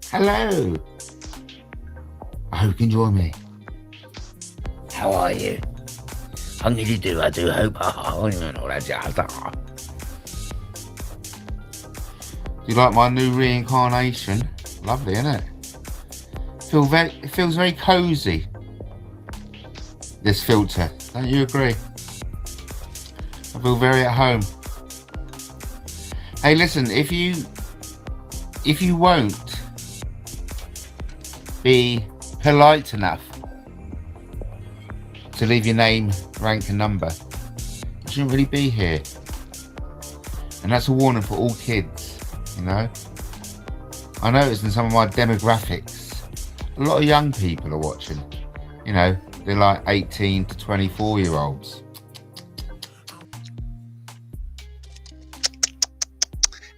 Hello. I hope you can join me. How are you? How did you do? I do hope. Do you like my new reincarnation? Lovely, isn't it? It feels very cozy. This filter, don't you agree? I feel very at home. Hey, listen, if you won't be polite enough to leave your name, rank and number, you shouldn't really be here. And that's a warning for all kids, you know. I noticed in some of my demographics, a lot of young people are watching. You know, they're like 18 to 24 year olds.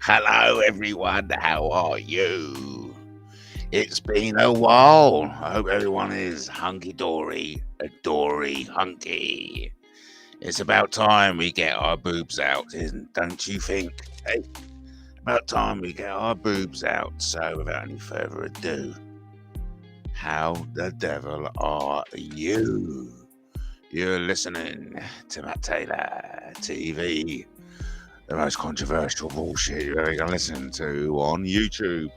Hello everyone, how are you? It's been a while. I hope everyone is hunky-dory, adory, hunky. It's about time we get our boobs out, don't you think? Hey, about time we get our boobs out. So without any further ado, how the devil are you? You're listening to Matt Taylor TV. The most controversial bullshit you're ever going to listen to on YouTube.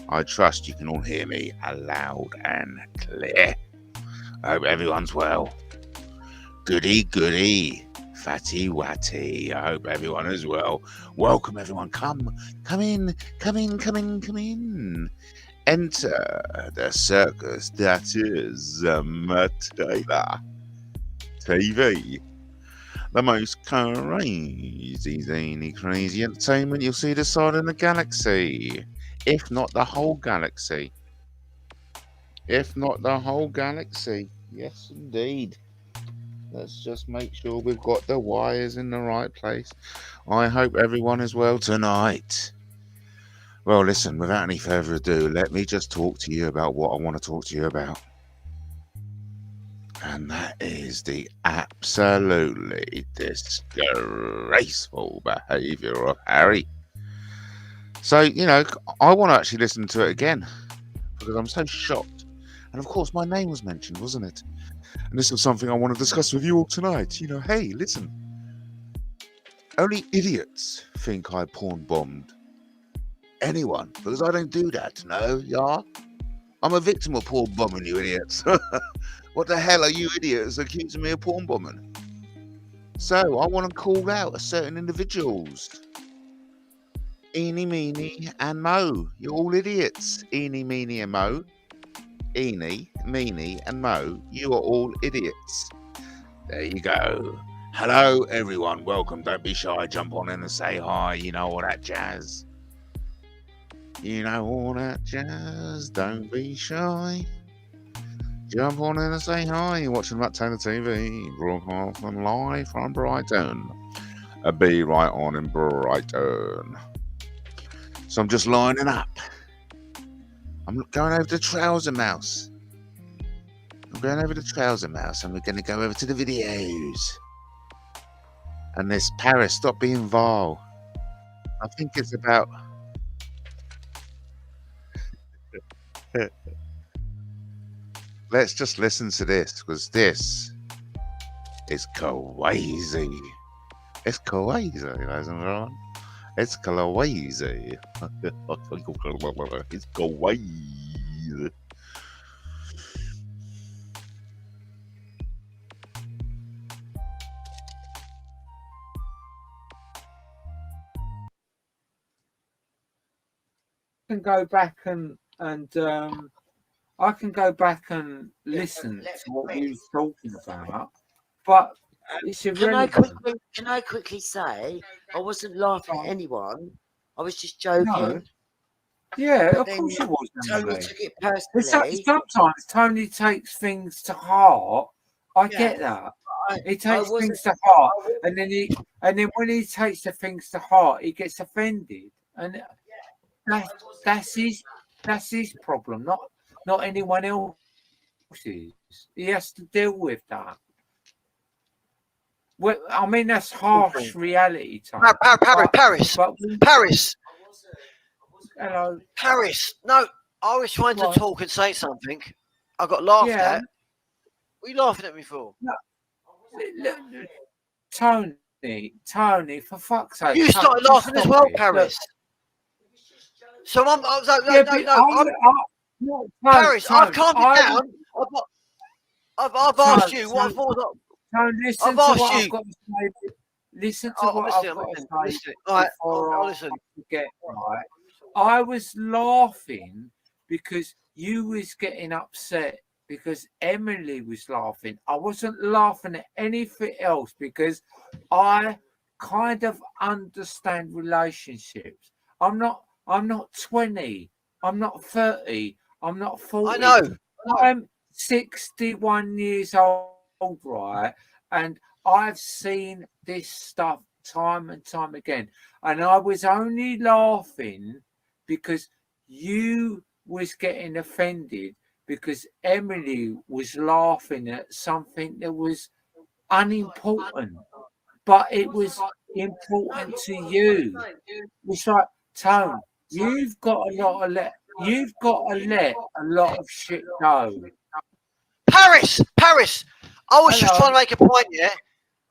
I trust you can all hear me loud and clear. I hope everyone's well. Goody, goody, fatty, watty. I hope everyone is well. Welcome, everyone. Come in. Enter the circus that is Matt Taylor TV. The most crazy, zany, crazy entertainment you'll see this side of the galaxy. If not the whole galaxy. If not the whole galaxy. Yes, indeed. Let's just make sure we've got the wires in the right place. I hope everyone is well tonight. Well, listen, without any further ado, let me just talk to you about what I want to talk to you about. And that is the absolutely disgraceful behaviour of Harry. So, you know, I want to actually listen to it again because I'm so shocked. And of course, my name was mentioned, wasn't it? And this is something I want to discuss with you all tonight. You know, hey, listen. Only idiots think I porn bombed anyone because I don't do that, no, yeah? I'm a victim of porn bombing, you idiots. What the hell are you idiots accusing me of porn bombing? So I want to call out certain individuals. Eeny, meeny, and mo. You're all idiots. Eeny, meeny, and mo. Eeny, meeny, and mo. You are all idiots. There you go. Hello, everyone. Welcome. Don't be shy. Jump on in and say hi. You know all that jazz. You know all that jazz. Don't be shy. Jump on in and say hi. You're watching Matt Taylor TV, broadcasting live from Brighton. Be right on in Brighton. So I'm just lining up. I'm going over to Trouser Mouse. And we're going to go over to the videos. And this Paris, stop being vile. I think it's about... Let's just listen to this, because this is crazy. It's crazy, ladies and gentlemen. It's crazy. It's crazy. Can go back and I can go back and listen to what we was talking about, but it's irrelevant. Can I quickly say I wasn't laughing at anyone. I was just joking. No. Yeah, of course you was. Tony took it personally. Sometimes Tony takes things to heart. I get that. He takes things to heart, and then when he takes the things to heart, he gets offended, and that's his problem, not anyone else's. He has to deal with that. Well, I mean, that's harsh reality, Tom. Paris. Hello. Paris. No, I was trying to talk and say something. I got laughed at. What are you laughing at me for? No. Tony, for fuck's sake. You started laughing as well, Paris. So I'm Paris, I've calmed it down. I've asked you what I thought. Listen to what I've got to say. Listen to what I've got to say. I'll listen. Right. I was laughing because you was getting upset because Emily was laughing. I wasn't laughing at anything else because I kind of understand relationships. I'm not 20. I'm not 30. I'm not 40. I know. I'm 61 years old, right? And I've seen this stuff time and time again. And I was only laughing because you was getting offended because Emily was laughing at something that was unimportant. But it was important to you. It's like, Tone, you've got to let a lot of shit go. Paris. I was just trying to make a point, yeah.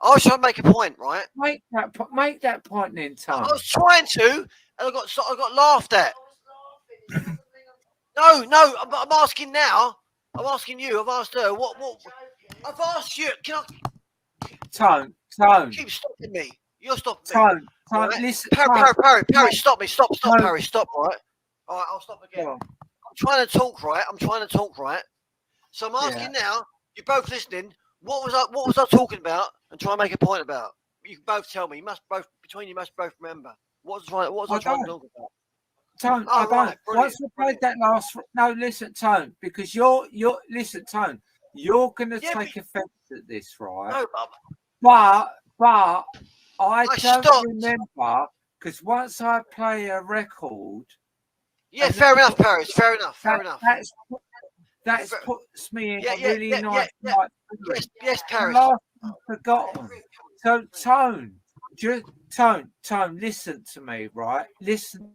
I was trying to make a point, right? Make that point then, Tone. I was trying to, and I got laughed at. No, I'm asking now. I'm asking you. I've asked her. What? I've asked you. Can I? Tone. Keep stopping me. You're stopping me. Tone. Right? Listen. Parry, stop me. Stop, Parry. Stop, right? All right, I'll stop again. Yeah. I'm trying to talk, right? So I'm asking now. You're both listening. What was I talking about? And try and make a point about. You can both tell me. You must both remember. What was I trying to talk about? Tone, I don't. Once we played that last, no, listen, Tone, because listen, Tone, you're gonna take offence at this, right? No, but I don't remember because once I play a record. Yeah, fair enough, Paris. Fair enough. That puts me in a really nice. Yes, Paris. I've forgotten. So Tone, listen to me, right? Listen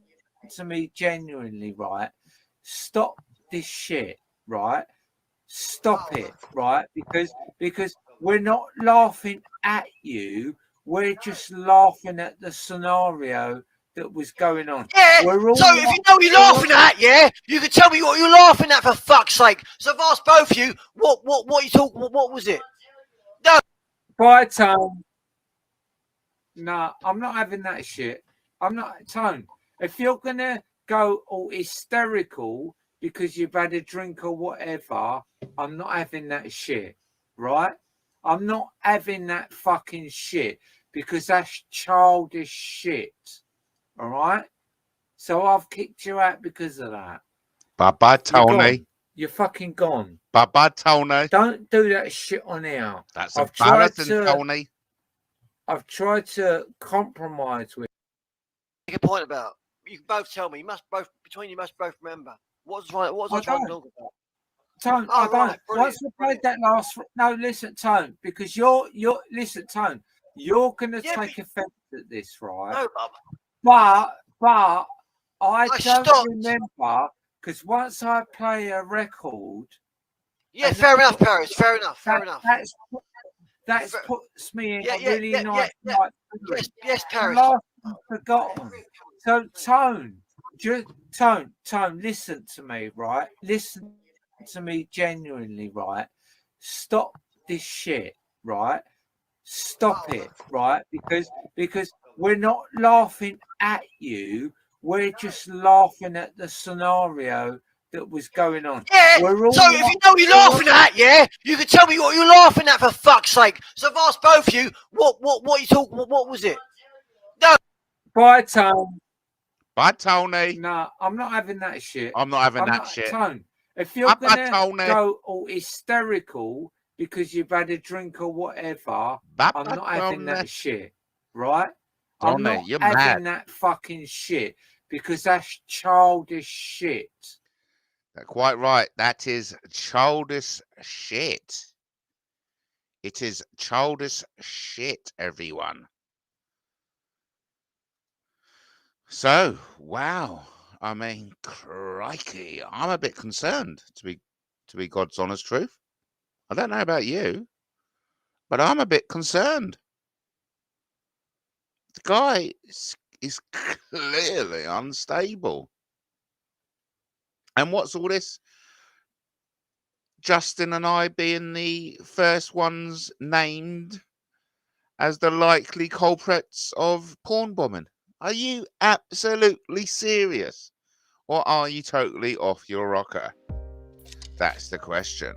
to me genuinely, right? Stop this shit, right? Stop it, right? Because we're not laughing at you. We're just laughing at the scenario that was going on. Yeah, so if you know what you're laughing at, yeah, you can tell me what you're laughing at, for fuck's sake. So I've asked both of you, what you talking, what was it? No. Bye, Tone. No, I'm not having that shit. I'm not, Tone. If you're going to go all hysterical because you've had a drink or whatever, I'm not having that shit, right? I'm not having that fucking shit because that's childish shit. All right, so I've kicked you out because of that. Bye, Tony. You're fucking gone. Bye, Tony. Don't do that shit on air. That's embarrassing, Tony. I've tried to compromise with. Make a point about. You can both tell me. You must both remember. What was I trying to talk about? Tone, I don't. Once we played that last. No, listen, Tone, because listen, Tone. You're gonna take offence at this, right? No, But I don't remember because once I play a record. Yeah, fair enough, Paris. Fair enough. That puts me in a really nice. Yes, Paris. I've forgotten. So Tone, listen to me, right? Listen to me genuinely, right? Stop this shit, right? Stop it, right? Because we're not laughing at you. We're just laughing at the scenario that was going on. Yeah, so if you know what you're laughing at, yeah, you can tell me what you're laughing at, for fuck's sake. So I've asked both of you, what you talking, what was it? No. Bye, Tone. Bye, Tony. No, I'm not having that shit. I'm not having that shit. Tone, if you're going to go all hysterical because you've had a drink or whatever, I'm not having that shit, right? I'm not having that fucking shit because that's childish shit. Quite right. That is childish shit. It is childish shit, everyone. So, wow. I mean, crikey. I'm a bit concerned, to be God's honest truth. I don't know about you, but I'm a bit concerned. The guy is clearly unstable. And what's all this? Justin and I being the first ones named as the likely culprits of porn bombing. Are you absolutely serious? Or are you totally off your rocker? That's the question.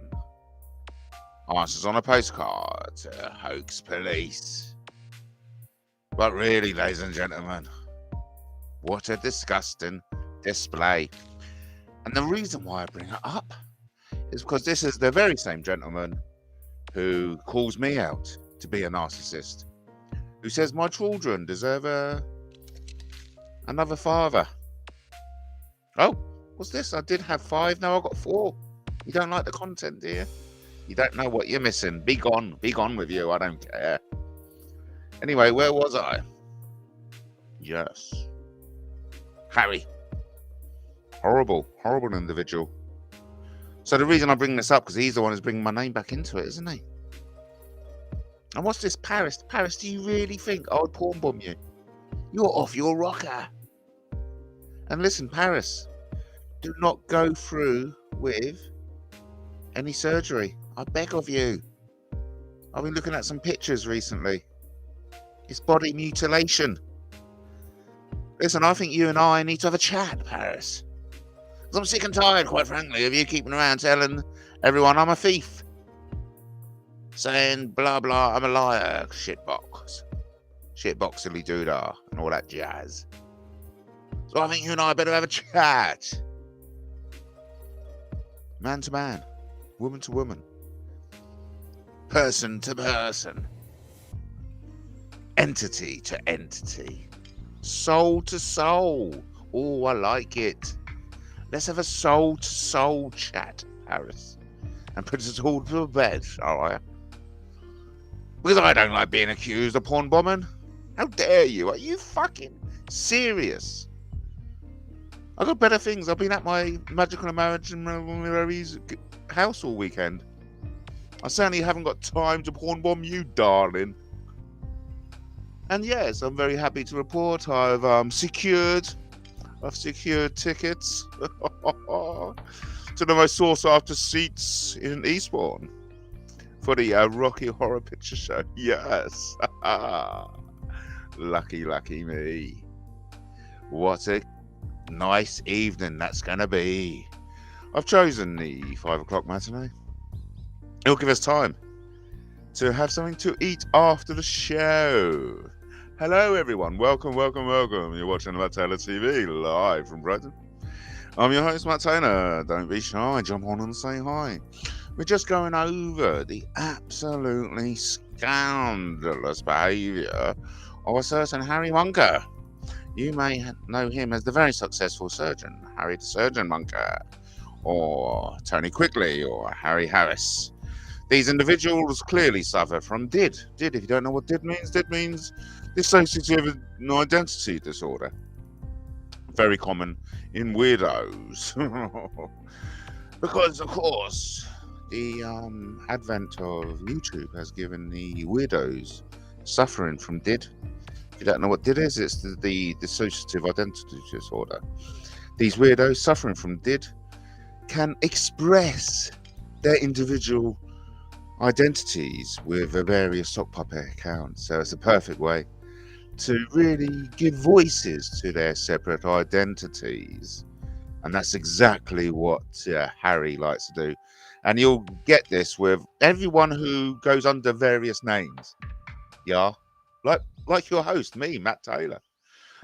Answers on a postcard to Hoax Police. But really, ladies and gentlemen, what a disgusting display. And the reason why I bring it up is because this is the very same gentleman who calls me out to be a narcissist, who says my children deserve another father. Oh, what's this? I did have 5, now I've got 4. You don't like the content, do you? You don't know what you're missing. Be gone with you, I don't care. Anyway, where was I? Yes. Harry. Horrible individual. So the reason I bring this up, because he's the one who's bringing my name back into it, isn't he? And what's this, Paris? Paris, do you really think I would porn bomb you? You're off your rocker. And listen, Paris, do not go through with any surgery. I beg of you. I've been looking at some pictures recently. It's body mutilation. Listen, I think you and I need to have a chat, Paris. Because I'm sick and tired, quite frankly, of you keeping around telling everyone I'm a thief. Saying blah blah, I'm a liar, shitbox, silly doodah, and all that jazz. So I think you and I better have a chat. Man to man, woman to woman, person to person, entity to entity, soul to soul. Oh, I like it. Let's have a soul to soul chat, Paris, and put it all to bed, all right? Because I don't like being accused of porn bombing. How dare you? Are you fucking serious? I've got better things. I've been at my magical marriage and Mary's house all weekend. I certainly haven't got time to porn bomb you, darling. And yes, I'm very happy to report I've secured tickets to the most sought-after seats in Eastbourne for the Rocky Horror Picture Show. Yes. Lucky me. What a nice evening that's going to be. I've chosen the 5 o'clock matinee. It'll give us time to have something to eat after the show. Hello, everyone. Welcome. You're watching Matt Taylor TV live from Brighton. I'm your host, Matt Taylor. Don't be shy. Jump on and say hi. We're just going over the absolutely scandalous behaviour of a certain Harry Munker. You may know him as the very successful surgeon, Harry the Surgeon Munker, or Tony Quigley, or Harry Harris. These individuals clearly suffer from DID. DID, if you don't know what DID means dissociative identity disorder. Very common in weirdos. Because, of course, the advent of YouTube has given the weirdos suffering from DID. If you don't know what DID is, it's the dissociative identity disorder. These weirdos suffering from DID can express their individual identities with various sock puppet accounts. So it's a perfect way to really give voices to their separate identities. And that's exactly what Harry likes to do. And you'll get this with everyone who goes under various names. Yeah, like your host, me, Matt Taylor.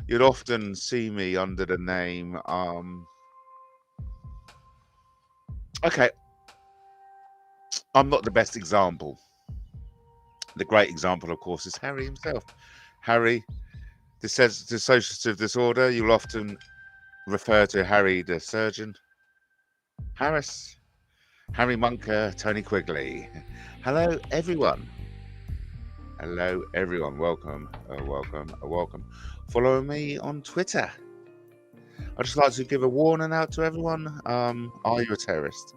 You'd often see me under the name okay, I'm not the best example. The great example, of course, is Harry himself. Harry, dissociative disorder, you'll often refer to Harry the surgeon. Harris, Harry Munker, Tony Quigley. Hello, everyone. Hello, everyone. Welcome, welcome. Follow me on Twitter. I'd just like to give a warning out to everyone. Are you a terrorist?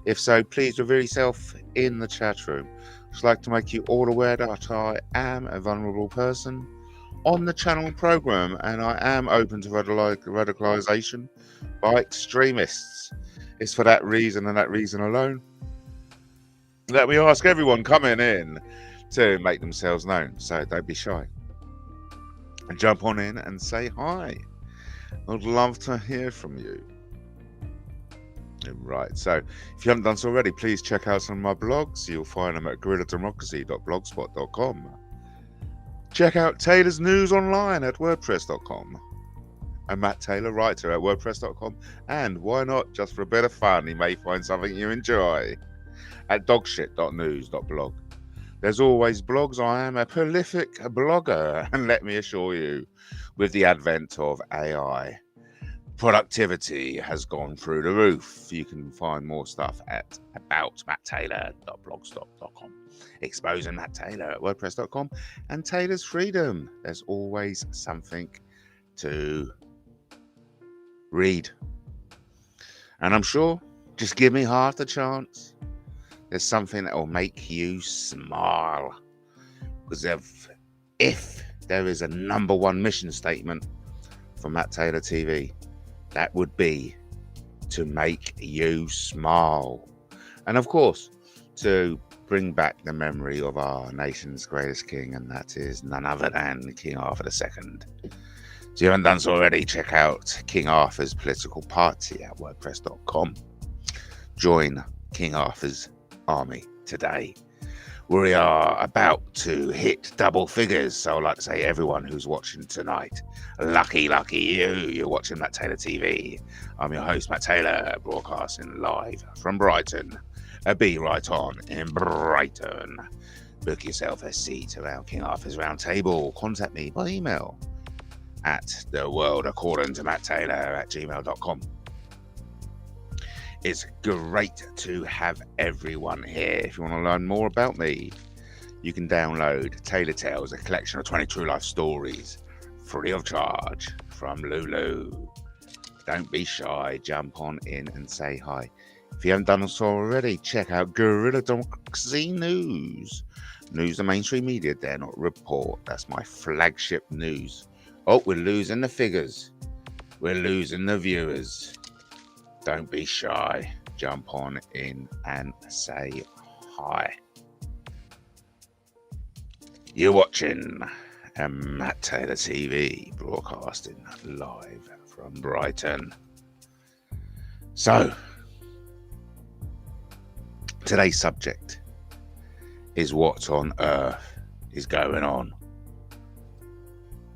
If so, please reveal yourself in the chat room. I'd just like to make you all aware that I am a vulnerable person on the channel program, and I am open to radicalization by extremists. It's for that reason and that reason alone that we ask everyone coming in to make themselves known. So don't be shy and jump on in and say hi. I'd love to hear from you. Right, so if you haven't done so already, please check out some of my blogs. You'll find them at GuerrillaDemocracy.blogspot.com. Check out Taylor's News Online at WordPress.com. And Matt Taylor, writer at WordPress.com. And why not, just for a bit of fun, you may find something you enjoy at DogShit.News.blog. There's always blogs. I am a prolific blogger, and let me assure you, with the advent of AI, productivity has gone through the roof. You can find more stuff at aboutmatttaylor.blogspot.com, exposing Matt Taylor at WordPress.com, and Taylor's Freedom. There's always something to read. And I'm sure, just give me half the chance, there's something that will make you smile. Because if there is a number one mission statement for Matt Taylor TV, that would be to make you smile. And of course, to bring back the memory of our nation's greatest king, and that is none other than King Arthur II. So if you haven't done so already, check out King Arthur's political party at WordPress.com. Join King Arthur's army today. We are about to hit double figures. So I'd like to say everyone who's watching tonight, lucky you, you're watching Matt Taylor TV. I'm your host, Matt Taylor, broadcasting live from Brighton. Be right on in Brighton. Book yourself a seat around King Arthur's round table. Contact me by email at theworldaccordingtomatttaylor@gmail.com. It's great to have everyone here. If you want to learn more about me, you can download Taylor Tales, a collection of 20 true life stories, free of charge from Lulu. Don't be shy, jump on in and say hi. If you haven't done so already, check out Guerrilla Democracy News. News the mainstream media dare not report. That's my flagship news. Oh, we're losing the figures. We're losing the viewers. Don't be shy. Jump on in and say hi. You're watching Matt Taylor TV, broadcasting live from Brighton. So, today's subject is what on earth is going on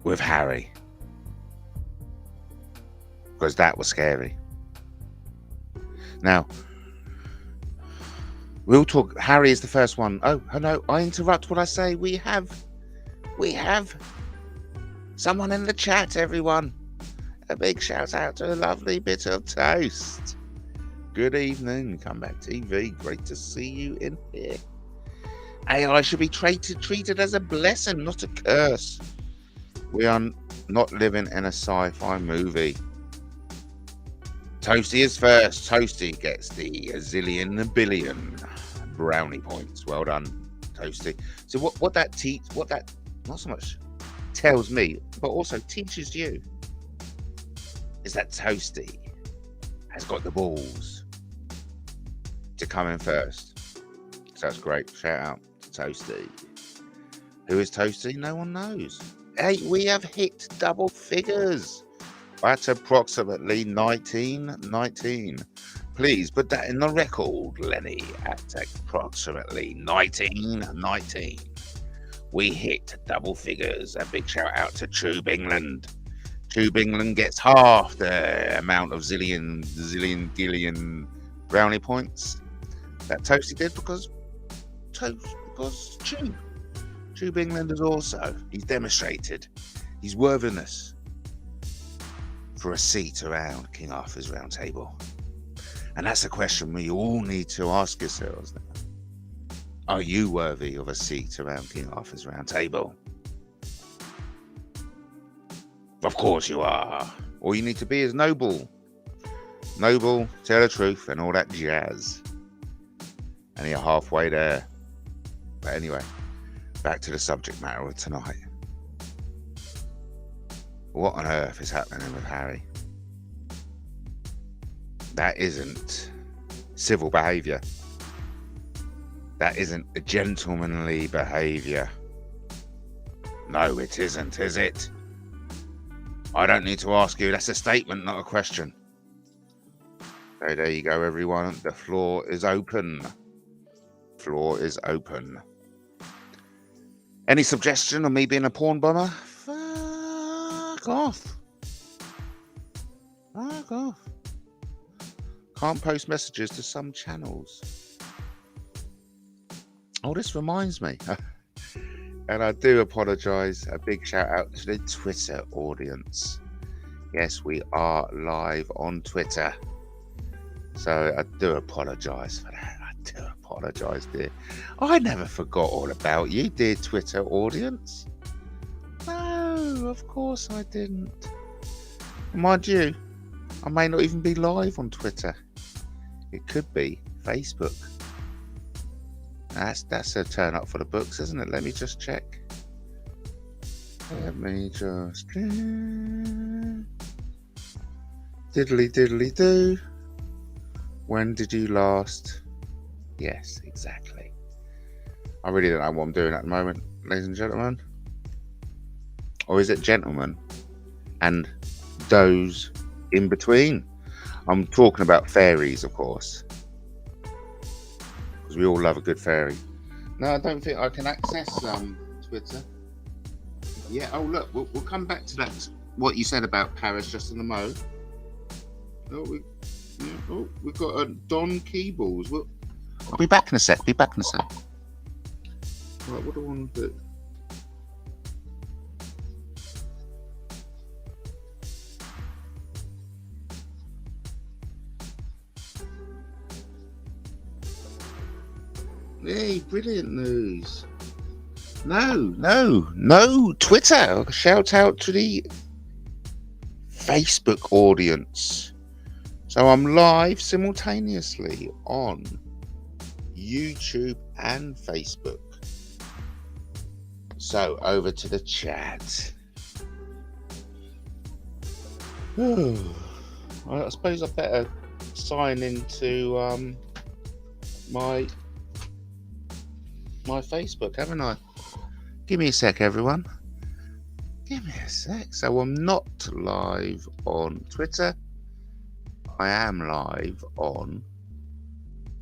with Harry. Because that was scary. Now, we'll talk. Harry is the first one. Oh no, I interrupt what I say. We have someone in the chat, everyone. A big shout out to a lovely bit of toast. Good evening, Comeback TV. Great to see you in here. AI should be treated as a blessing, not a curse. We are not living in a sci-fi movie. Toasty is first. Toasty gets the zillion billion brownie points. Well done, Toasty. So what that not so much tells me, but also teaches you, is that Toasty has got the balls to come in first. So that's great. Shout out to Toasty. Who is Toasty? No one knows. Hey, we have hit double figures. At approximately 19. Please put that in the record, Lenny. At approximately 19. We hit double figures. A big shout out to Tube England. Tube England gets half the amount of zillion brownie points that Toasty did because Tube England has also, he's demonstrated his worthiness for a seat around King Arthur's round table. And that's a question we all need to ask yourselves now. Are you worthy of a seat around King Arthur's round table? Of course you are. All you need to be is noble. Noble, tell the truth, and all that jazz. And you're halfway there. But anyway, back to the subject matter of tonight. What on earth is happening with Harry? That isn't civil behaviour. That isn't a gentlemanly behaviour. No, it isn't, is it? I don't need to ask you. That's a statement, not a question. So there you go, everyone. The floor is open. Floor is open. Any suggestion of me being a porn bomber? Fuck off. Fuck off. Can't post messages to some channels. Oh, this reminds me. And I do apologise. A big shout out to the Twitter audience. Yes, we are live on Twitter. So I do apologise for that. I do apologise, dear. I never forgot all about you, dear Twitter audience. No, of course I didn't. Mind you, I may not even be live on Twitter. It could be Facebook. That's a turn up for the books, isn't it? Let me just check. Let me just... Diddly diddly do. When did you last? Yes, exactly. I really don't know what I'm doing at the moment, ladies and gentlemen. Or is it gentlemen? And those in between. I'm talking about fairies, of course. Because we all love a good fairy. No, I don't think I can access Twitter. Yeah, oh look, we'll come back to that. What you said about Paris just in the mo. We've got a Don Keebles. I'll be back in a sec. Right, what do I want to do? Hey, brilliant news. No, Twitter. Shout out to the Facebook audience. So I'm live simultaneously on YouTube and Facebook. So over to the chat. I suppose I better sign into my Facebook, haven't I? Give me a sec, everyone. Give me a sec. So I'm not live on Twitter. I am live on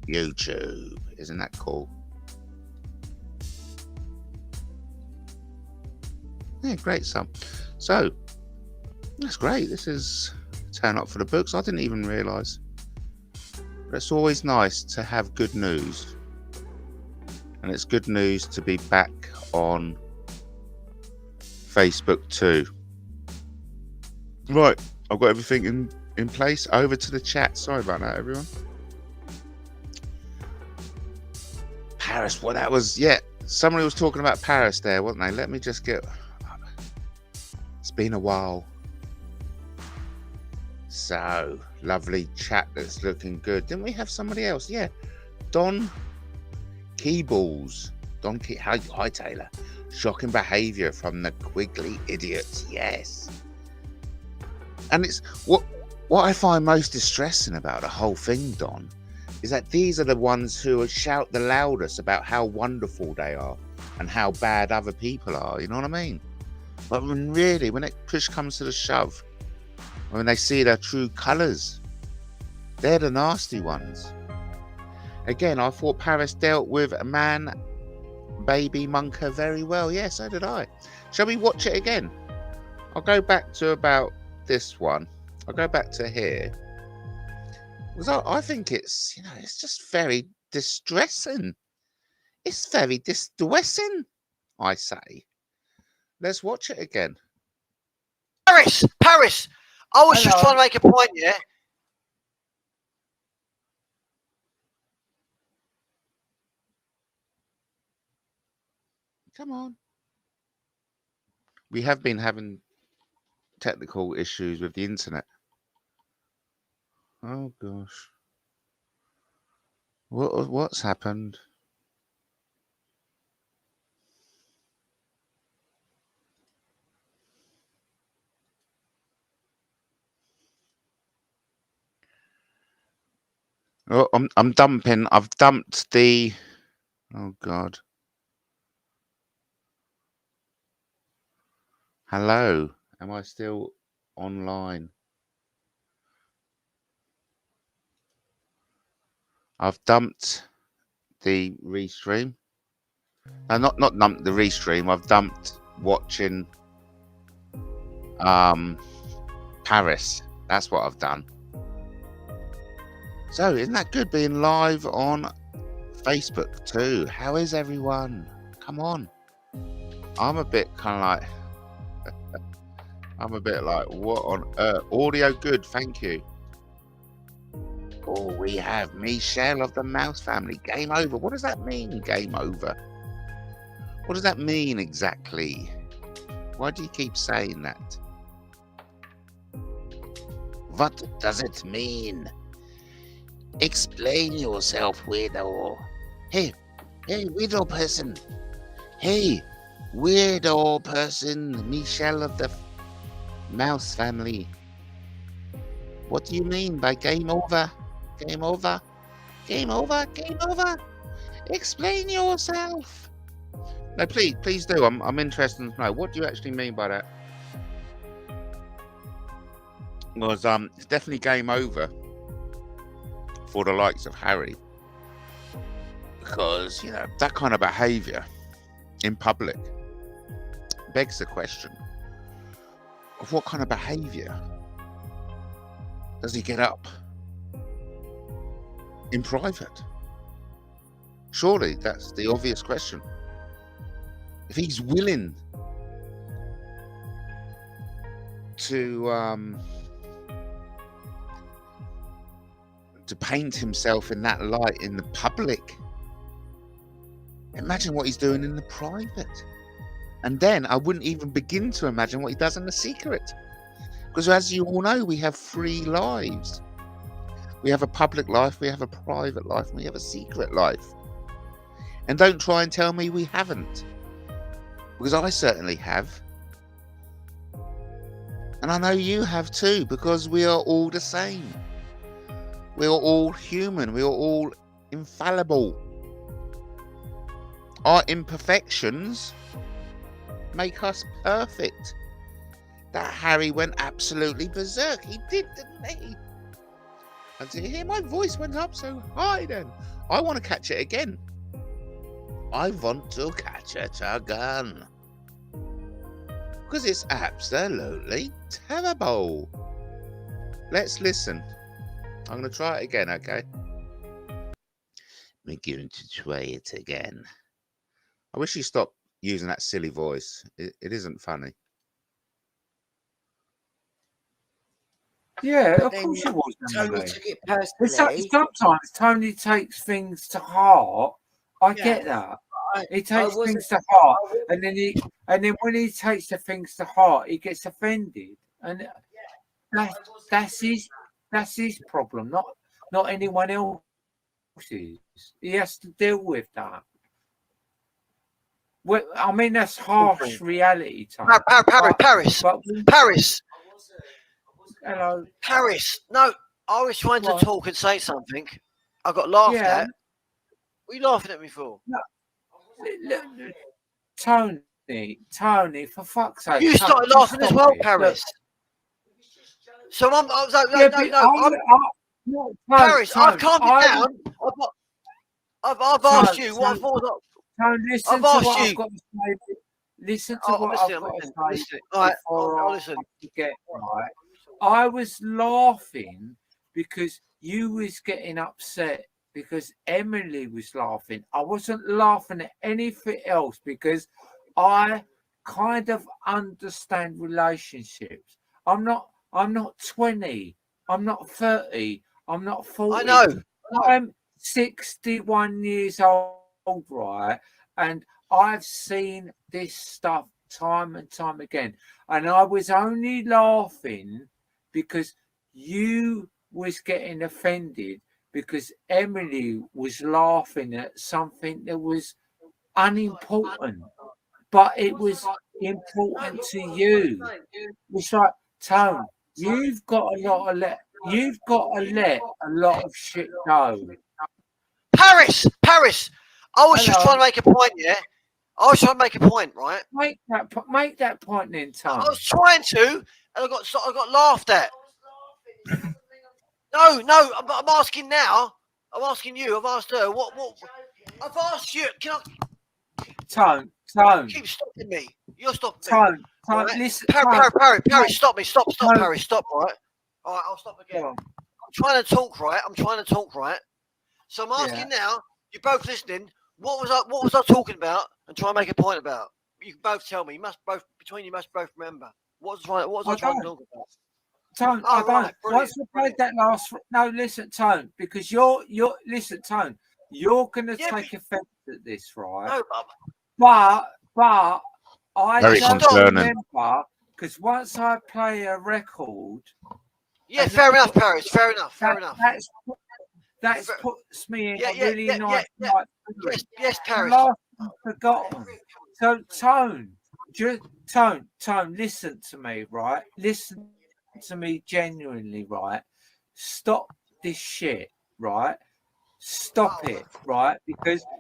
YouTube. Isn't that cool? Yeah, great stuff. So that's great. This is turn up for the books. I didn't even realise. But it's always nice to have good news. And it's good news to be back on Facebook too. Right, I've got everything in place. Over to the chat. Sorry about that, everyone. Paris, well, that was, yeah, somebody was talking about Paris there, wasn't they? Let me just get... It's been a while. So, lovely chat that's looking good. Didn't we have somebody else? Yeah, Don Keyballs. Hi, Taylor. Shocking behaviour from the Quigley idiots. Yes. And it's what I find most distressing about the whole thing, Don, is that these are the ones who shout the loudest about how wonderful they are and how bad other people are. You know what I mean? But when it push comes to the shove, when they see their true colours, they're the nasty ones. Again, I thought Paris dealt with a man, baby Monka very well. Yeah, so did I. Shall we watch it again? I'll go back to about this one. I'll go back to here. Because I think it's, it's just very distressing. It's very distressing, I say. Let's watch it again. Paris! I was just trying to make a point, yeah? Come on. We have been having technical issues with the internet. Oh gosh. What's happened? Oh, I'm dumping. I've dumped the. Oh God. Hello. Am I still online? I've dumped the restream. No, not dumped the restream. I've dumped watching Paris. That's what I've done. So isn't that good being live on Facebook too? How is everyone? Come on. I'm a bit kind of like I'm a bit like, what on earth? Audio good, thank you. Oh, we have Michelle of the Mouse family. Game over. What does that mean, game over? What does that mean exactly? Why do you keep saying that? What does it mean? Explain yourself, weirdo. Hey, weirdo person. Hey, weirdo person. Michelle of the Mouse family. What do you mean by game over? Game over? Game over? Game over? Explain yourself. No, please do. I'm interested to know. What do you actually mean by that? Because it's definitely game over for the likes of Harry. Because, you know, that kind of behaviour in public begs the question of what kind of behaviour does he get up in private? Surely that's the obvious question. If he's willing to paint himself in that light in the public, imagine what he's doing in the private. And then I wouldn't even begin to imagine what he does in the secret. Because as you all know, we have 3 lives. We have a public life, we have a private life, and we have a secret life. And don't try and tell me we haven't. Because I certainly have. And I know you have too, because we are all the same. We are all human. We are all infallible. Our imperfections make us perfect. That Harry went absolutely berserk. He did, didn't he? And to hear my voice went up so high then. I want to catch it again. I want to catch it again. Because it's absolutely terrible. Let's listen. I'm going to try it again, okay? We're going to try it again. I wish you stopped using that silly voice. It isn't funny. Yeah, of course it was. Tony took it personally. Sometimes Tony takes things to heart. I get that. He takes things to heart, and then when he takes the things to heart, he gets offended, and that's his problem, not anyone else's. He has to deal with that. Well, I mean, that's harsh reality. Paris. Hello, Paris. No, I was trying to talk and say something. I got laughed at. What are you laughing at me for? No. Tony, for fuck's sake. You started laughing as well, Paris. Look. So I was like, Paris, I've calmed you down. I've asked you what I thought. Tony, listen to what I've got to say. Listen to what I've got to say. All right, listen. Right. I was laughing because you was getting upset because Emily was laughing. I wasn't laughing at anything else because I kind of understand relationships. I'm not 20. I'm not 30. I'm not 40. I know. I'm 61 years old, right? And I've seen this stuff time and time again, and I was only laughing because you was getting offended because Emily was laughing at something that was unimportant, but it was important to you. It's like, Tone, you've got to let a lot of shit go. Paris. I was just trying to make a point, yeah. I was trying to make a point, right? Make that point then, Tone. I was trying to, and I got laughed at. No, I'm asking now. I'm asking you. I've asked her. What? I've asked you. Can I? Tone. You keep stopping me. You're stopping me. Tone, right? listen. Paris, stop me. Stop, Paris, stop. All right. I'll stop again. I'm trying to talk, right? So I'm asking now. You're both listening. What was I talking about? And try and make a point about. You can both tell me. You must both remember. What was I trying to talk about? Tone, I don't. Once we played that last, no, listen, Tone, because listen, Tone, you're gonna take offence at this, right? No, but I Very don't concerning. remember because once I play a record. Yeah, fair enough, Paris. Fair enough. That puts me in a really nice. Yes, Paris. I've forgotten. So Tone, listen to me, right? Listen to me genuinely, right? Stop this shit, right? Stop it, right?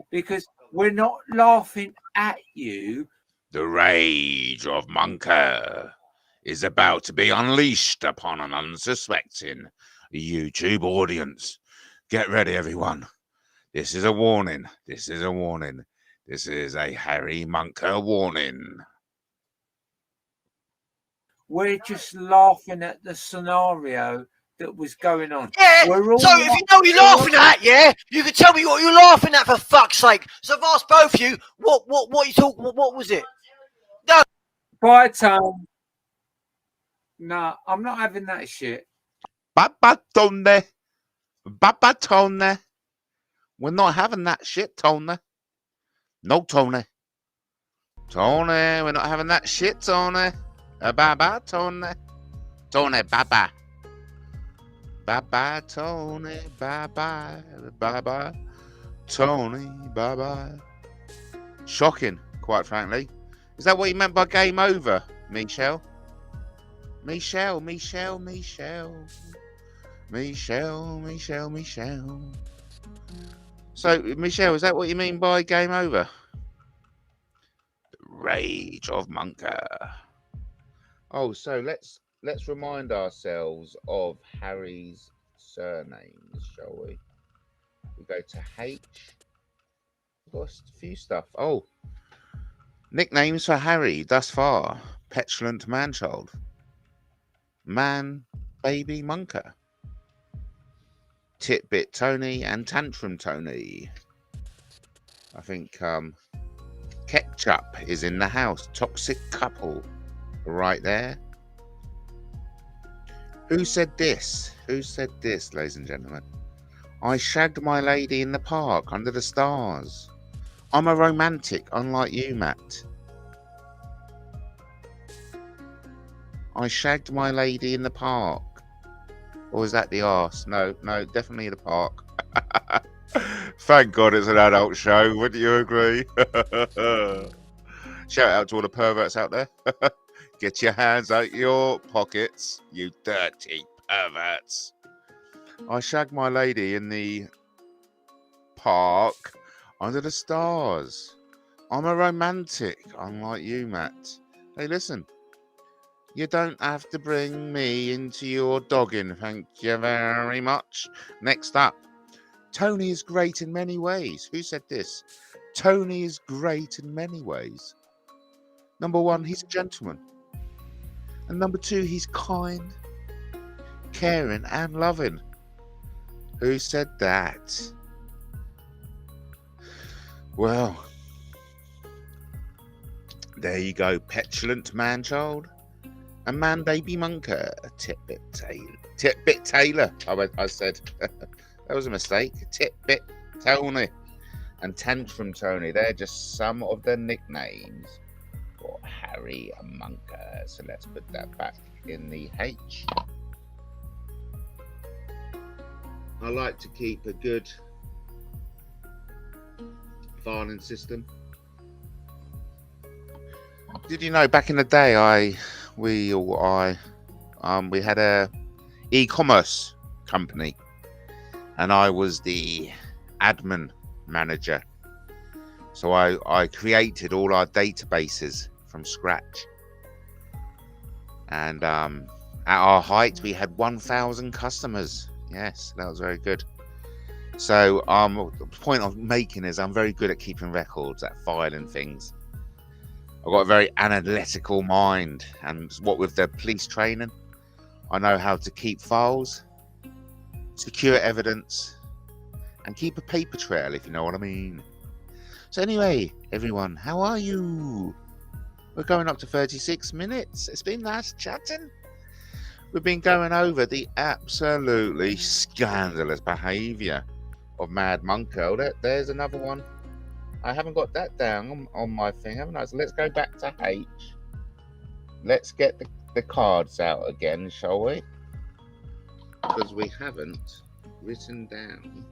Because we're not laughing at you. The rage of Monker is about to be unleashed upon an unsuspecting YouTube audience. Get ready, everyone. This is a warning. This is a Harry Monker warning. We're just laughing at the scenario that was going on. Yeah, so if you know what you're laughing at, yeah, you can tell me what you're laughing at, for fuck's sake. So I've asked both of you, what you talk, what was it? No. Bye, Tom. No, I'm not having that shit. Babatone. We're not having that shit, Tony. No, Tony. We're not having that shit, Tony. Bye-bye, Tony. Tony, bye-bye. Bye-bye, Tony. Bye-bye. Bye-bye. Tony, bye-bye. Shocking, quite frankly. Is that what you meant by game over, Michelle? Michelle. So, Michelle, is that what you mean by game over? The rage of Monker. Oh, so let's remind ourselves of Harry's surnames, shall we? We go to H. We've got a few stuff. Oh, nicknames for Harry thus far: Petulant Manchild, Man Baby Monker, Titbit Tony, and Tantrum Tony. I think Ketchup is in the house. Toxic couple. Right there. Who said this? Ladies and gentlemen? I shagged my lady in the park under the stars. I'm a romantic, unlike you, Matt. I shagged my lady in the park. Or is that the arse? No, definitely the park. Thank God it's an adult show. Wouldn't you agree? Shout out to all the perverts out there. Get your hands out your pockets, you dirty perverts. I shagged my lady in the park under the stars. I'm a romantic, unlike you, Matt. Hey, listen. You don't have to bring me into your dogging, thank you very much. Next up, Tony is great in many ways. Who said this? Tony is great in many ways. Number one, he's a gentleman. And number two, he's kind, caring, and loving. Who said that? Well, there you go. Petulant Manchild. A Man Baby Monker. A Titbit Taylor. I said. That was a mistake. Titbit Tony. and Tantrum Tony. They're just some of the nicknames for Harry Munker. So let's put that back in the H. I like to keep a good filing system. Did you know back in the day we had a e-commerce company and I was the admin manager. So I created all our databases from scratch. And at our height we had 1,000 customers. Yes, that was very good. So the point I'm making is I'm very good at keeping records, at filing things. I've got a very analytical mind, and what with the police training, I know how to keep files, secure evidence, and keep a paper trail, if you know what I mean. So anyway, everyone, how are you? We're going up to 36 minutes. It's been nice chatting. We've been going over the absolutely scandalous behaviour of Mad Munker. Oh, there's another one. I haven't got that down on my thing, haven't I? So let's go back to H. Let's get the cards out again, shall we? Because we haven't written down.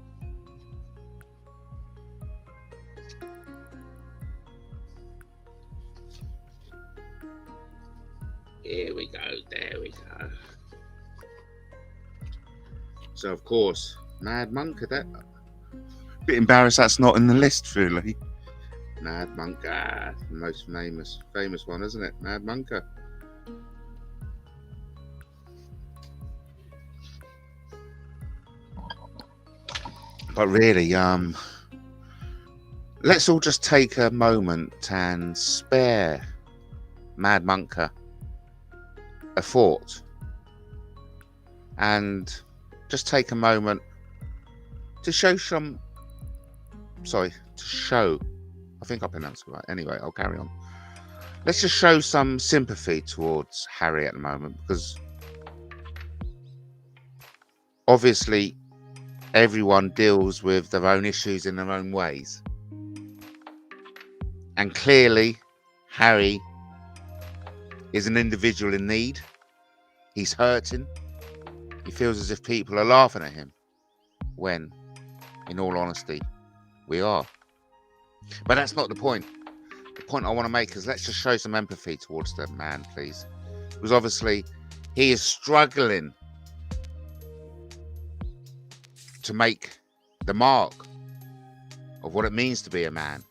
Here we go, there we go. So of course, Mad Munker, that bit embarrassed that's not in the list really. Mad Munker, the most famous one, isn't it? Mad Munker. But really, let's all just take a moment and spare Mad Munker a thought, and just take a moment to show I think I pronounced it right. Anyway, I'll carry on. Let's just show some sympathy towards Harry at the moment, because obviously everyone deals with their own issues in their own ways, and clearly Harry is an individual in need. He's hurting. He feels as if people are laughing at him, when, in all honesty, we are. But that's not the point. The point I want to make is let's just show some empathy towards the man, please. Because obviously he is struggling to make the mark of what it means to be a man.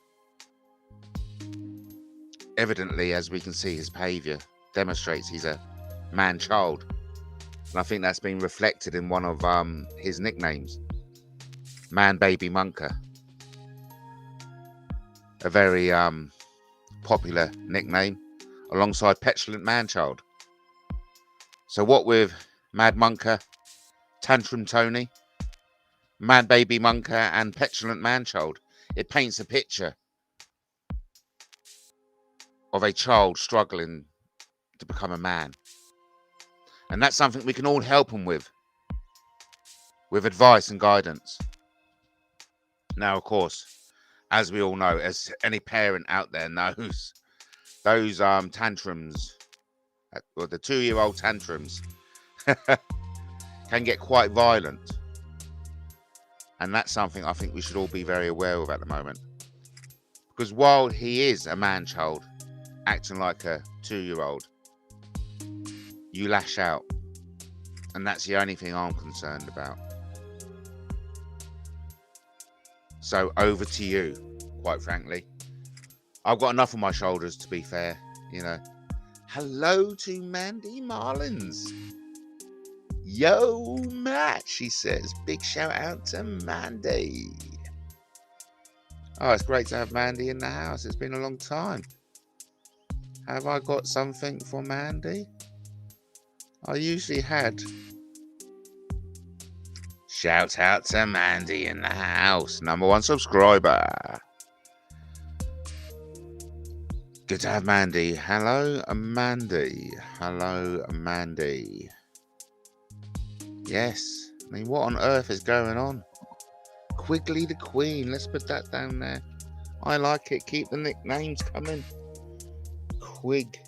Evidently, as we can see, his behaviour demonstrates he's a man-child. And I think that's been reflected in one of his nicknames, Man Baby Munker. A very popular nickname alongside Petulant Man-child. So what with Mad Munker, Tantrum Tony, Man Baby Munker and Petulant Man-child, it paints a picture of a child struggling to become a man. And that's something we can all help them with advice and guidance. Now, of course, as we all know, as any parent out there knows, those tantrums, or the 2-year-old tantrums, can get quite violent. And that's something I think we should all be very aware of at the moment. Because while he is a man-child, acting like a 2-year-old, you lash out. And that's the only thing I'm concerned about. So over to you, quite frankly. I've got enough on my shoulders, to be fair, you know. Hello to Mandy Marlins. Yo, Matt, she says. Big shout out to Mandy. Oh, it's great to have Mandy in the house. It's been a long time. Have I got something for Mandy? I usually had. Shout out to Mandy in the house. #1 subscriber. Good to have Mandy. Hello, Mandy. Hello, Mandy. Yes. I mean, what on earth is going on? Quigley the Queen. Let's put that down there. I like it. Keep the nicknames coming. Quig.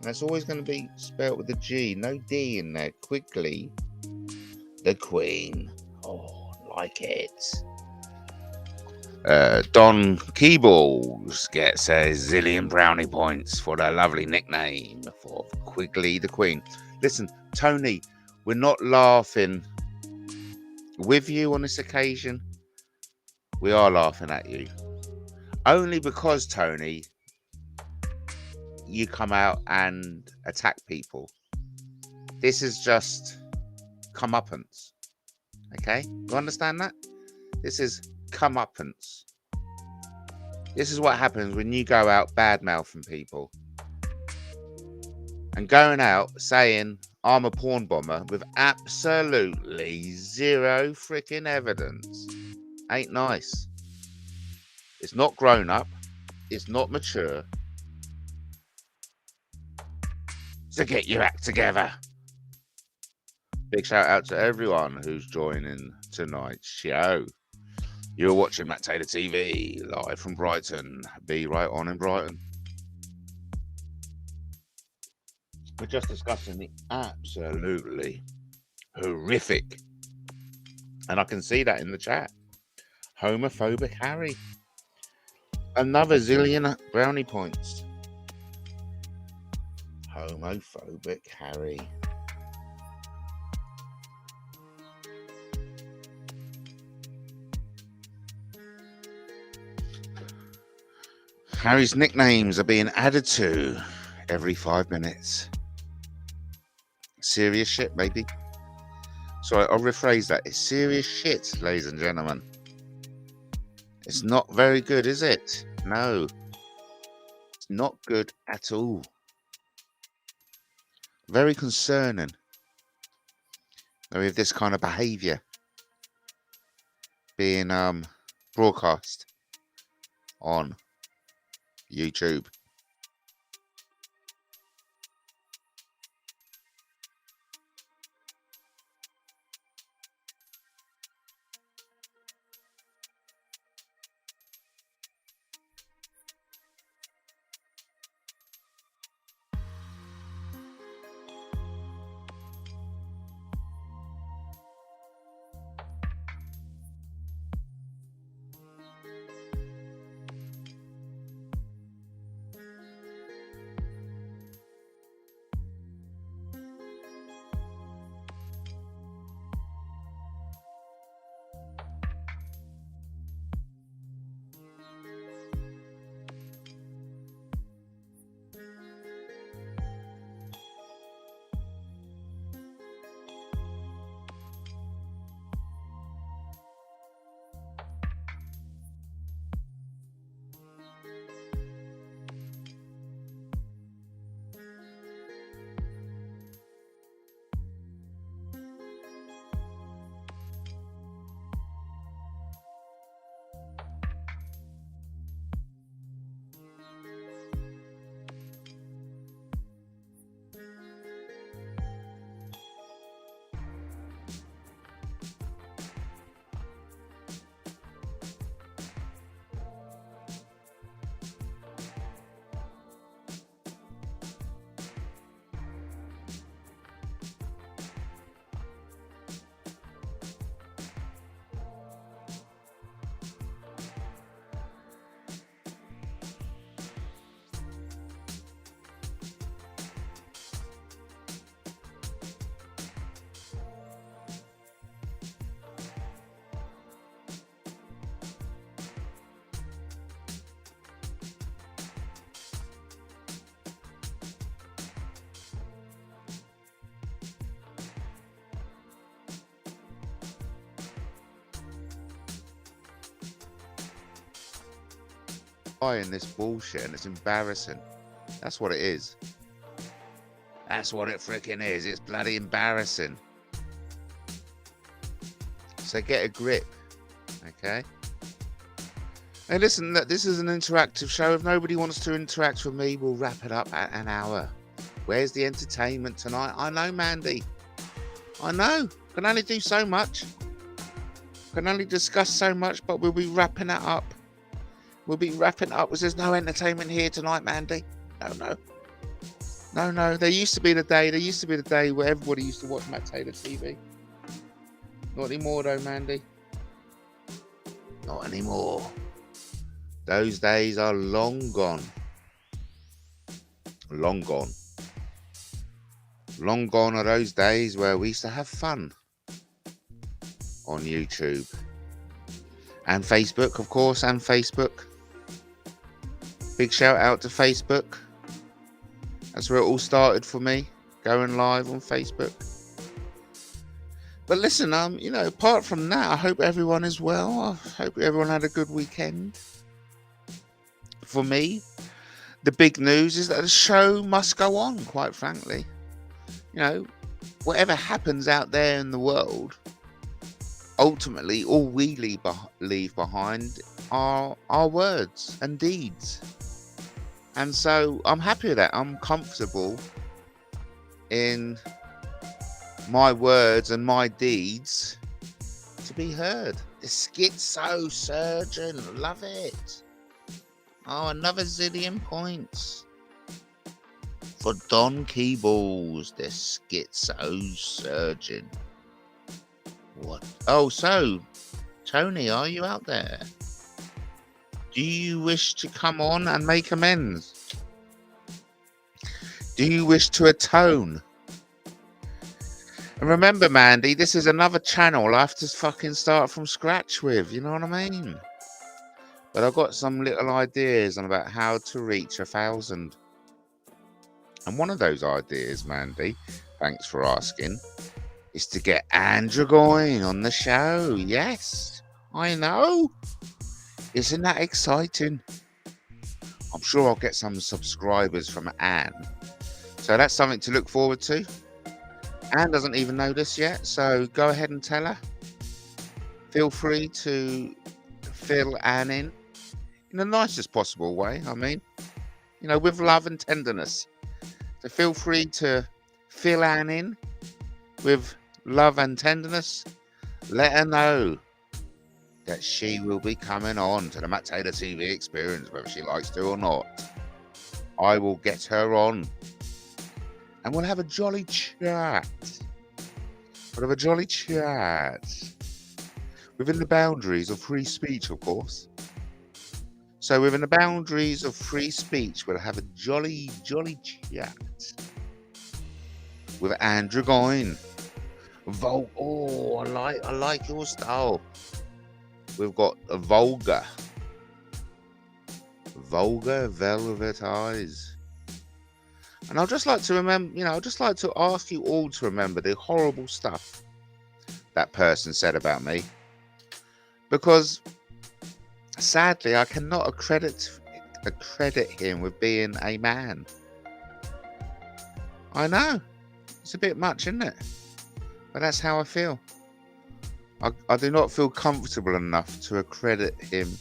That's always going to be spelled with a G. No D in there. Quigley the Queen. Oh, like it. Don Keyballs gets a zillion brownie points for the lovely nickname for Quigley the Queen. Listen, Tony, we're not laughing with you on this occasion. We are laughing at you. Only because, Tony, you come out and attack people. This is just comeuppance. Okay? You understand that? This is comeuppance. This is what happens when you go out bad-mouthing people. And going out saying, I'm a porn bomber with absolutely zero freaking evidence. Ain't nice. It's not grown up. It's not mature. So get your act together. Big shout out to everyone who's joining tonight's show. You're watching Matt Taylor TV live from Brighton. Be right on in Brighton. We're just discussing the absolutely horrific, and I can see that in the chat, homophobic Harry. Another zillion brownie points. Homophobic Harry. Harry's nicknames are being added to every 5 minutes. Serious shit, baby. So I'll rephrase that. It's serious shit, ladies and gentlemen. It's not very good, is it? No. It's not good at all. Very concerning. With this kind of behaviour being broadcast on YouTube. In this bullshit, and it's embarrassing. That's what it is. That's what it freaking is. It's bloody embarrassing. So get a grip, okay? Hey, listen, this is an interactive show. If nobody wants to interact with me, we'll wrap it up at an hour. Where's the entertainment tonight? I know, Mandy. I know. Can only do so much. can only discuss so much, but we'll be wrapping it up. We'll be wrapping up because there's no entertainment here tonight, Mandy. No. There used to be the day where everybody used to watch Matt Taylor TV. Not anymore though, Mandy. Not anymore. Those days are long gone. Long gone. Long gone are those days where we used to have fun on YouTube. And Facebook, of course, and Facebook. Big shout out to Facebook. That's where it all started for me, going live on Facebook. But listen, apart from that, I hope everyone is well. I hope everyone had a good weekend. For me, the big news is that the show must go on, quite frankly. Whatever happens out there in the world, ultimately, all we leave behind are our words and deeds. And so I'm happy with that. I'm comfortable in my words and my deeds to be heard. The schizo surgeon, love it. Oh, another zillion points for Don Keyballs, the schizo surgeon. What? Oh, so Tony, are you out there? Do you wish to come on and make amends? Do you wish to atone? And remember, Mandy, this is another channel I have to fucking start from scratch with. You know what I mean? But I've got some little ideas on about how to reach 1,000. And one of those ideas, Mandy, thanks for asking, is to get Andrew going on the show. Yes, I know. Isn't that exciting? I'm sure I'll get some subscribers from Anne. So that's something to look forward to. Anne doesn't even know this yet, so go ahead and tell her. Feel free to fill Anne in the nicest possible way. I mean, with love and tenderness. So feel free to fill Anne in with love and tenderness. Let her know that she will be coming on to the Matt Taylor TV experience, whether she likes to or not. I will get her on. And we'll have a jolly chat. We'll have a jolly chat. Within the boundaries of free speech, of course. So within the boundaries of free speech, we'll have a jolly, jolly chat. With Andrew Goyne. Oh, I like your style. We've got a vulgar velvet eyes. And I'd just like to remember, I'd just like to ask you all to remember the horrible stuff that person said about me. Because sadly, I cannot accredit him with being a man. I know. It's a bit much, isn't it? But that's how I feel. I do not feel comfortable enough to accredit him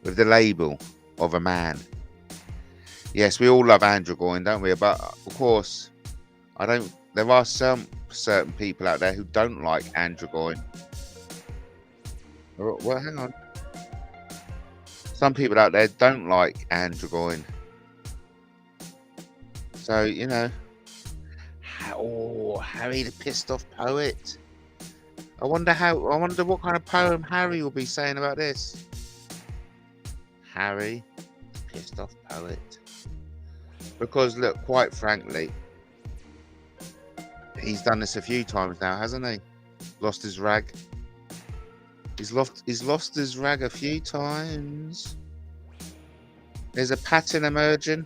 with the label of a man. Yes, we all love Andrew Goyne, don't we? But of course, there are some certain people out there who don't like Andrew Goyne. Well, hang on. Some people out there don't like Andrew Goyne. So, Harry the pissed off poet. I wonder what kind of poem Harry will be saying about this. Harry, pissed off poet. Because look, quite frankly, he's done this a few times now, hasn't he? Lost his rag. He's lost his rag a few times. There's a pattern emerging.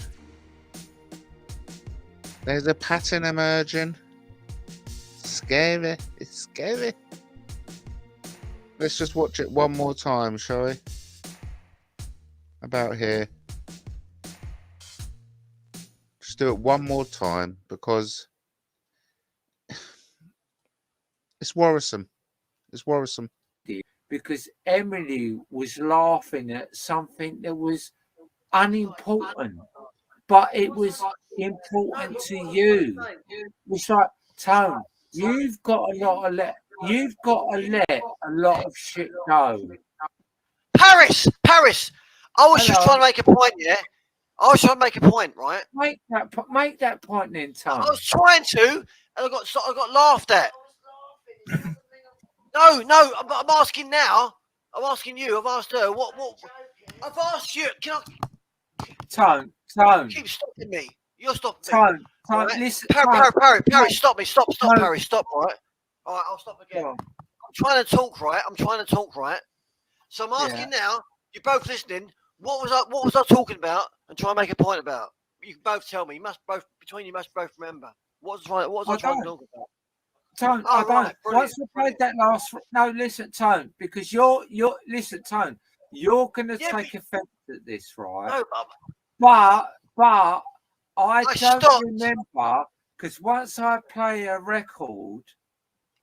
Scary. It's scary. Let's just watch it one more time, shall we? About here. Just do it one more time because it's worrisome. It's worrisome. Because Emily was laughing at something that was unimportant, but it was important to you. It's like, Tone, you've got a lot of you've got to let a lot of shit go. Paris. I was just Hello. trying to make a point, yeah. I was trying to make a point, right? Make that point then, Tom. I was trying to, and I got laughed at. No, I'm asking now. I'm asking you. I've asked her. What? I've asked you. Can I? Tone. Keep stopping me. You're stopping Tone. me. Right? Listen. Parry, stop me. Stop, Tone. Parry. Stop, right? All right, I'll stop again. I'm trying to talk, right? So I'm asking now. You're both listening. What was I talking about? And try and make a point about. You can both tell me. You must both remember. What was I trying to talk about? Tone, I don't. Once we played that last, no, listen, Tone, because listen, Tone, you're gonna take offence at this, right? No, but I don't remember, because once I play a record.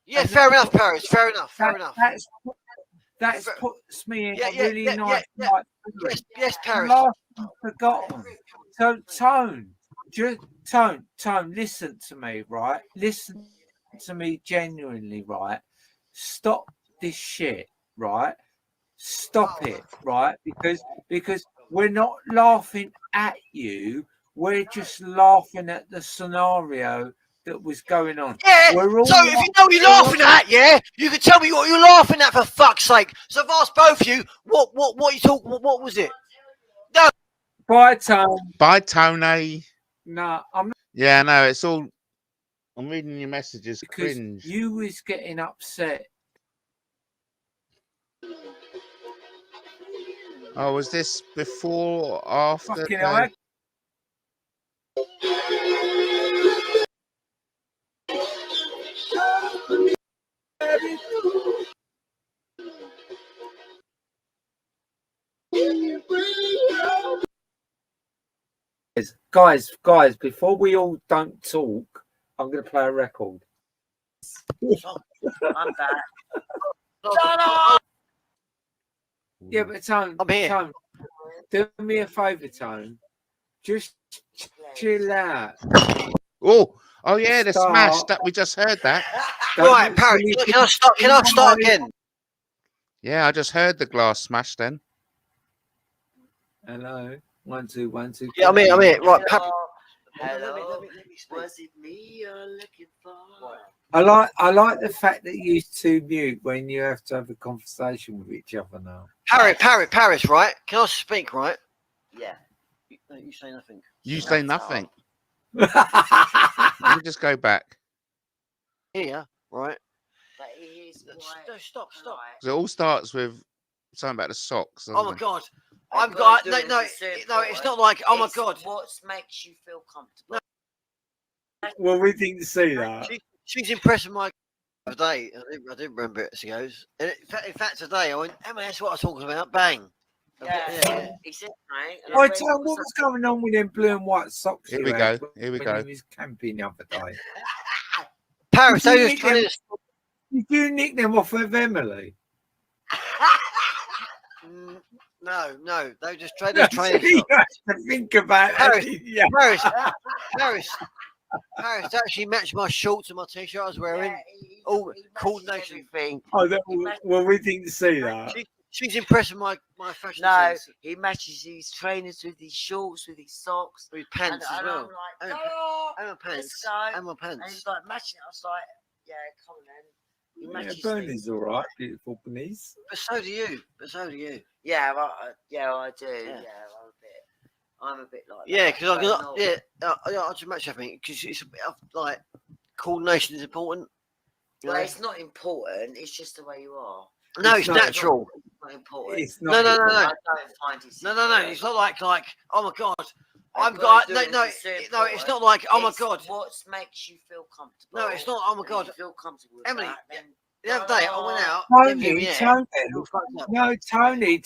Yeah, fair enough, Paris. Fair enough. That puts me in a really nice night. Yes, Paris. I've forgotten. So Tone, listen to me, right? Listen to me genuinely, right? Stop this shit, right? Stop it, right? Because we're not laughing at you, we're just laughing at the scenario that was going on. Yeah, so if you know what you're laughing at, yeah, you can tell me what you're laughing at, for fuck's sake. So I've asked both of you, what you talk, what was it? No. Bye, Tone. Bye, Tony. No, I'm not. Yeah, no, it's all. I'm reading your messages. Because Cringe. you was getting upset. Oh, was this before or after? Fucking hell. Guys, before we all don't talk, I'm going to play a record. I'm back. Yeah, but Tone, I'm here. Tone, do me a favour, Tone. Just chill out. Oh yeah, the smash that we just heard that. Right, Paris, can I start again? Yeah, I just heard the glass smash then. Hello. 1, 2, 1, 2. Yeah, I'm here. Right, Hello. Was it me you're looking for? I like the fact that you two mute when you have to have a conversation with each other now. Paris, right? Can I speak, right? Yeah. You say nothing. You say nothing. Let me just go back. Here, right? But it is Stop. It all starts with something about the socks. Oh my it? God. I've got no. It's not like oh my God. What makes you feel comfortable? Well, we didn't see that. She's impressed with my today. I didn't remember it. She goes. In fact, today I went. Emma, that's what I was talking about. Bang. Yeah. He said, mate. Oh, tell what was going on with them blue and white socks? Here we go. When he was camping the other day. Paris, did you nick them off of Emily? No, they just tried to train. You have to think about Paris. Yeah. Paris actually matched my shorts and my t-shirt I was wearing. All coordination thing. Oh, well, we didn't see that. She's impressed with my fashion sense. He matches his trainers with his shorts, with his socks, with his pants as well. I'm like, and my pants. And my pants. And he's like matching it. I was like, yeah, come on then. Bernie's all right, beautiful Bernice. But so do you. Yeah, I do. Yeah, I'm a bit like that. Yeah, because I just match everything because it's a bit of like coordination is important. Well, it's not important. It's just the way you are. No, it's natural. It's not important. It's not. No. I don't find it. No. It's not like oh my God. I've got no. It's not like oh my God. What makes you feel comfortable? No, it's not. Oh my God. You feel comfortable with Emily. that, then the other day I went out.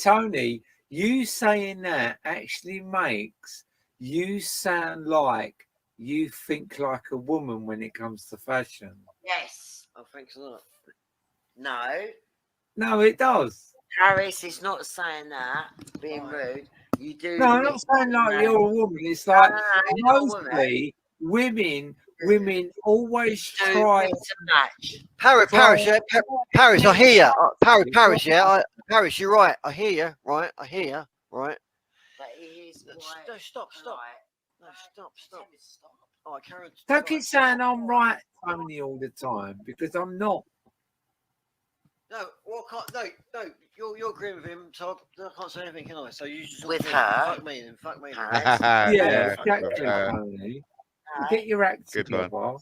Tony. You saying that actually makes you sound like you think like a woman when it comes to fashion. Yes. I think so. No, it does. Harris is not saying that, being rude. You do. No, I'm not saying like you're a woman. It's like mostly women women always try to match. Paris, yeah, Paris. I hear you. Paris, yeah, Paris. You're right. I hear you. Right, I hear you. Right. But he is No, quite stop. right. No, stop. All right, Karen. Don't keep saying I'm right, Tony, all the time, because I'm not. No, well, no. You're agreeing with him, so I can't say anything, can I? So you just With her? Fuck me then. Fuck me. Then. Paris. Yeah, exactly, Tony. No, Get your act Good together. one.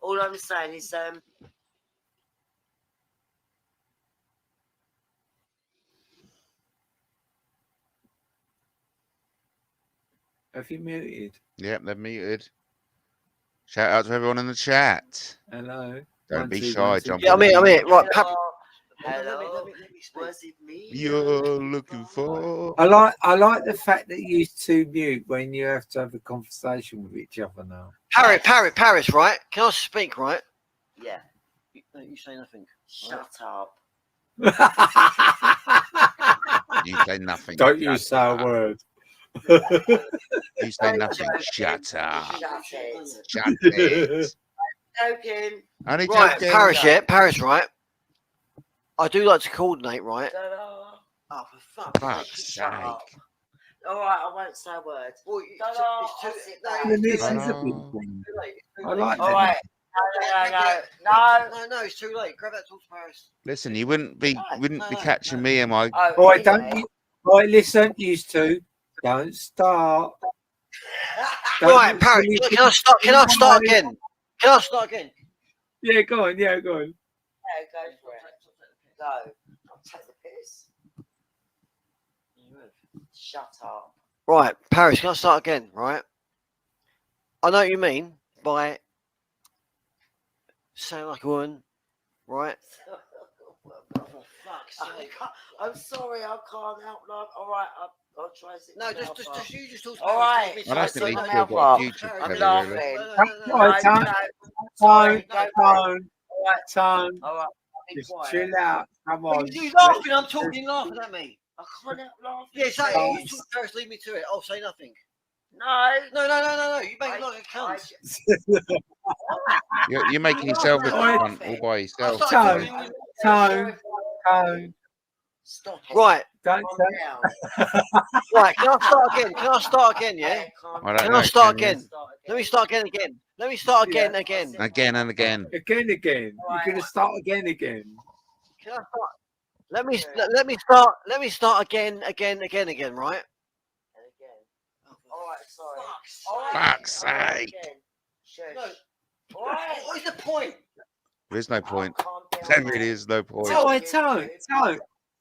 all I'm saying is Have you muted? Yep, they're muted. Shout out to everyone in the chat. Hello. Don't be shy, jump Yeah, on. I'm here. Right, hello. Let me speak. Was it me? You're looking for. I like the fact that you two mute when you have to have a conversation with each other now. Paris, right? Can I speak, right? Yeah. You say nothing. Shut up. You say nothing. Don't you shut say a up. word. You say nothing. Shut up. Shut it. Shut it. Joking. Only Right, joking. Paris, right? I do like to coordinate, right? Ta-da. Oh, for fuck's Fuck's Shut sake. up. All right, I won't say a word. Well, Ta-da. I'll sit back. This is a Ta-da. big thing. I I like All that. right. No. it's too late. Grab that talk to Paris. Listen, you wouldn't be No. catching me and my. Oh, Boy, anyway. don't you? Boy, listen, you two. Don't start. Right, Paris. Can I start again? Can I start again? Yeah, go on. Yeah, go for it. Go. I'll take the piss. Shut up. Right, Paris. Can I start again? Right. I know what you mean by sound like a woman, right? For fuck's sake. I'm sorry, I can't help like. All right, I'll try to sit. No, my mouth just up. you just talk to All Paris. right. I don't think Sit these my two mouth have got a up. future I'm together, really. laughing. All right, Tone. Sorry, Tone. All right, I'll be Just quiet. chill out. Come on. You laughing? I'm talking, laughing at me. I can't help laughing. Yeah, exactly. Oh. You talk to Paris, leave me to it. I'll say nothing. No. No. You make it like a cunt. You're making yourself look cunt all by yourself. Tone. Stop it. Right. Don't Calm say. down. Right, can I start again? Yeah? Calm I down. don't Can know, I start can you? again? Let me start again. Let me start again. Again and again. Again. You're gonna start again. Can I start? Let me start again, right? All right, sorry. Fuck's sake. Shush. No. All right. What is the point? There is no point. Calm down, There really mate. is no point.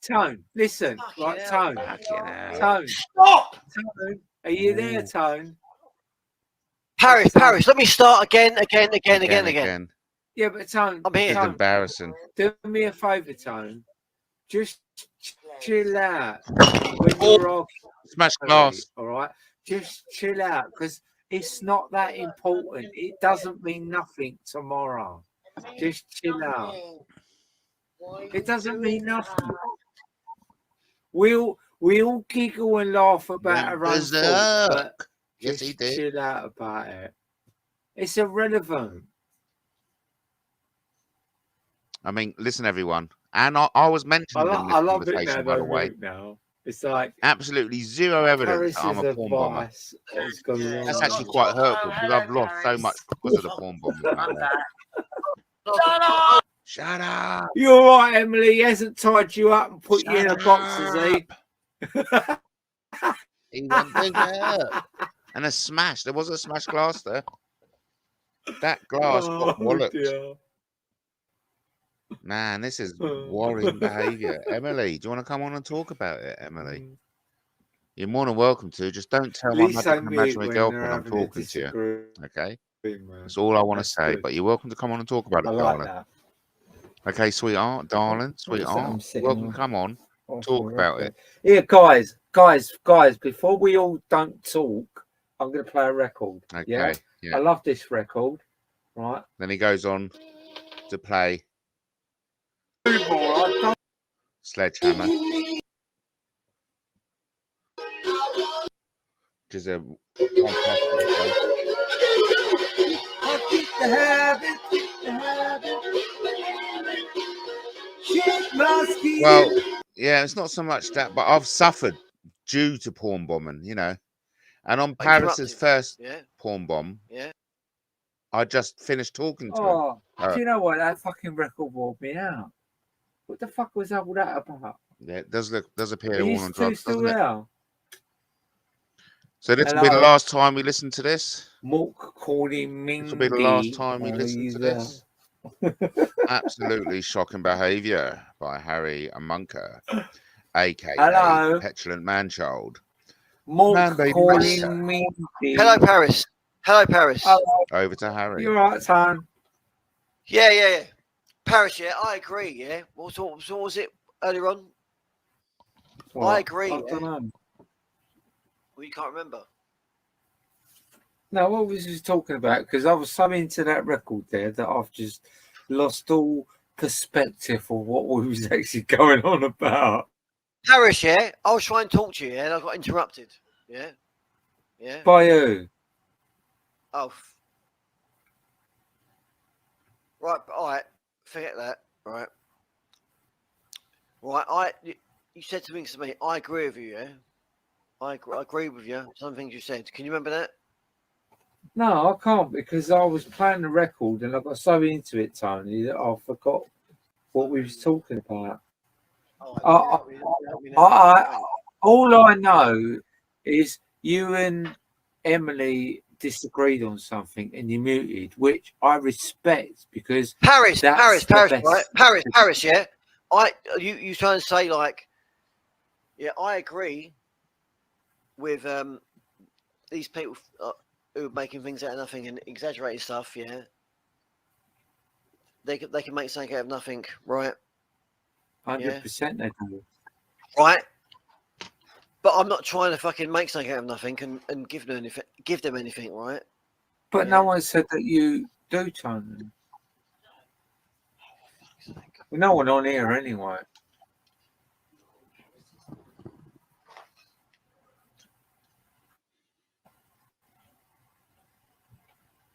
Tone. Listen, Fucking right, hell. Tone. Fucking hell. Tone. Stop! Tone. Are you there, Tone? Paris, let me start again. Yeah, but Tone. I'm here. It's Tone, embarrassing. do me a favour, Tone. Just chill out when you're arguing. Smash glass. All right, just chill out because it's not that important. It doesn't mean nothing tomorrow. Just chill out. It doesn't mean nothing. We'll giggle and laugh about our own fault, but Yes, just he did. chill out about it. It's irrelevant. I mean, listen, everyone. And I was mentioned in this I love it conversation, now. by the way. Now it's like Absolutely zero evidence that I'm a porn bomber. advice has gone wrong. That's actually quite hurtful because I've lost so much because of the porn bombers out there. Shut up! You're all right, Emily. He hasn't tied you up and put you in a box, has he? He went big up. And a smash. There was a smash glass there. That glass got walloped. Dear. Man, this is worrying behaviour. Emily, do you want to come on and talk about it, Emily? You're more than welcome to. Just don't tell my Please don't mute imaginary when girlfriend they're I'm having a talking to you. Okay? disagreement. That's all I want to That's say. good. But you're welcome to come on and talk about it, I like darling. that. Okay, sweetheart, darling, sweetheart. I'm sitting Welcome on- to come on. on Talk the about record. it. Yeah, guys, before we all don't talk, I'm going to play a record. Okay, Yeah? yeah. I love this record, right? Then he goes on to play Sledgehammer, which is a fantastic song. keep the habit, keep the habit. Shit must keep. Well, yeah, it's not so much that, but I've suffered due to porn bombing, you know. And on Paris's first porn bomb, I just finished talking to him. Do you know what? That fucking record wore me out. What the fuck was all that about? Yeah, it does appear all on drugs, still doesn't it? there? So this will be the last time we listen to this. Mork calling Mindy. This will be the last time we listen to this. Absolutely shocking behaviour by Harry Amunker, aka Petulant Manchild. Mork calling Mindy. Hello, Paris. Hello, Paris. Over to Harry. You're right, son. Yeah. Paris, I agree, yeah. What was it earlier on? What? I agree. I don't know. Well, you can't remember. No, what was he talking about? Because I was so into that record there that I've just lost all perspective of what was actually going on about. Paris, I was trying to talk to you, and I got interrupted. Yeah. By who? Oh. Right, all right. Forget that. Right. You said some things to me. I agree with you, yeah? I agree with you. Some things you said. Can you remember that? No, I can't, because I was playing the record and I got so into it, Tony, that I forgot what we was talking about. All I know is you and Emily disagreed on something and you muted, which I respect, because Paris, right? Paris, yeah. You trying to say, like, yeah, I agree with these people who are making things out of nothing and exaggerating stuff, yeah. They can make something out of nothing, right? 100% they do. Right. But I'm not trying to fucking make something out of nothing and give them anything, right? But no one said that you do, Tony. Well, no one on here anyway.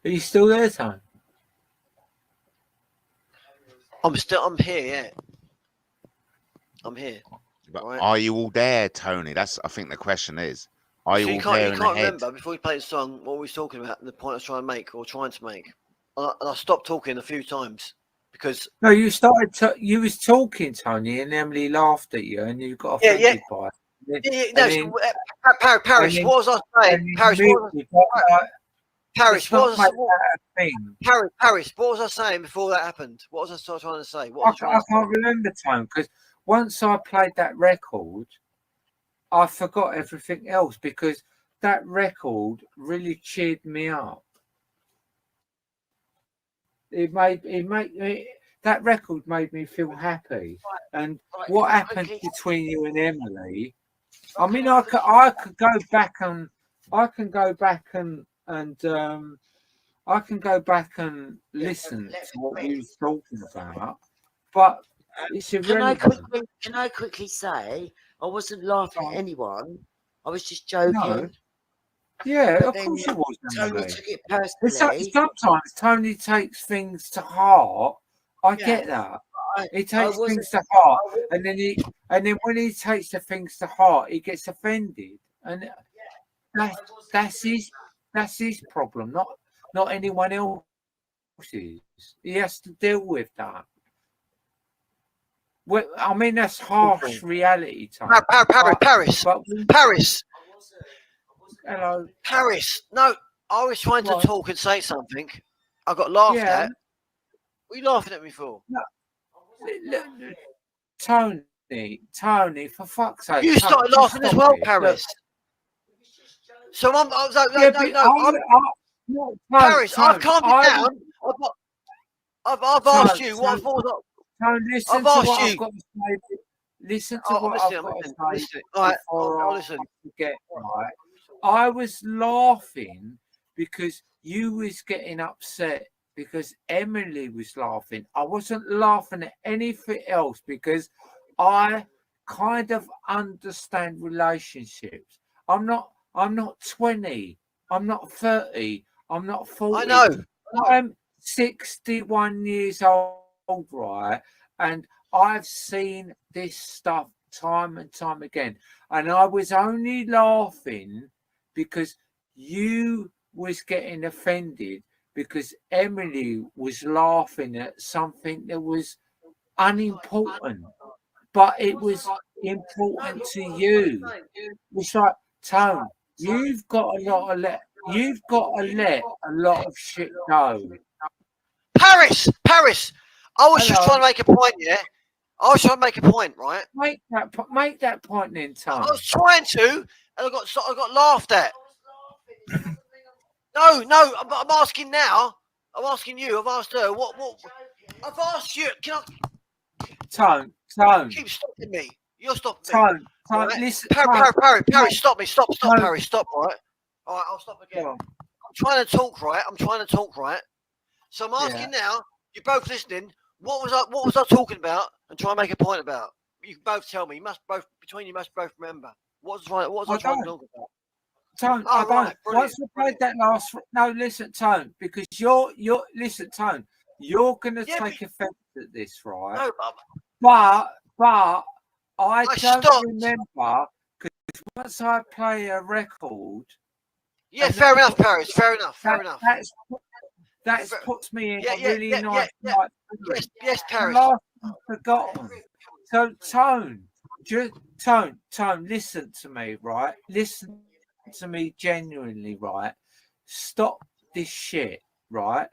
Are you still there, Tony? I'm here, yeah. I'm here. But right. Are you all there, Tony? That's, I think the question is. Are you all there in the head? You can't remember, before we played the song, what we were talking about, the point I was trying to make. And I stopped talking a few times because... No, you started, you was talking, Tony, and Emily laughed at you and you got offended by it. Paris, what was I saying? Paris, what was I saying before that happened? What was I trying to say? I can't remember, Tony, because once I played that record, I forgot everything else, because that record really cheered me up. That record made me feel happy. And what happened between you and Emily, I mean, I could go back and listen to what we was talking about, but it's irrelevant. Can I quickly say I wasn't laughing at anyone. I was just joking. No. Yeah, of course you was. Tony took it personally. Sometimes Tony takes things to heart. I get that. He takes things to heart, and then when he takes the things to heart, he gets offended, and that's his problem, not anyone else's. He has to deal with that. Well, I mean, that's harsh reality, Tony. Paris. Hello. Paris. No, I was trying to talk and say something. I got laughed at. What are you laughing at me for? No. Tony, for fuck's sake. You started laughing as well, Paris. So I was like, no. Paris, I've calmed you down. I've asked you what I thought. Tony, listen to what I've got to say. Listen to what I've got to say. I'll listen. Right. I was laughing because you was getting upset because Emily was laughing. I wasn't laughing at anything else because I kind of understand relationships. I'm not 20. I'm not 30. I'm not 40. I know. I'm 61 years old, right? And I've seen this stuff time and time again. And I was only laughing because you was getting offended because Emily was laughing at something that was unimportant, but it was important to you. It's like, Tone, you've got to let a lot of shit go. Paris. I was just Hello. trying to make a point, yeah. I was trying to make a point, right? Make that point then, Tone. I was trying to, and I got laughed at. No, I'm asking now. I'm asking you. I've asked her. What? I've asked you. Can I? Tone. Keep stopping me. You're stopping Tone. me. Tone. Right? Listen. Parry, stop me. Stop, Tone. Parry. Stop. Right. All right. I'll stop again. I'm trying to talk, right? So I'm asking now. You're both listening. What was I talking about? And try and make a point about. You can both tell me. You must both remember. What was I trying to talk about? Tone, I don't. Once we played that last, no, listen, Tone, because you're listen, Tone, you're gonna take offence at this, right? No, but I don't remember because once I play a record. Yeah, fair enough, Paris. Fair enough. That puts me in a really nice. Yes, Paris. I've forgotten. So Tone, listen to me, right? Listen to me genuinely, right? Stop this shit, right?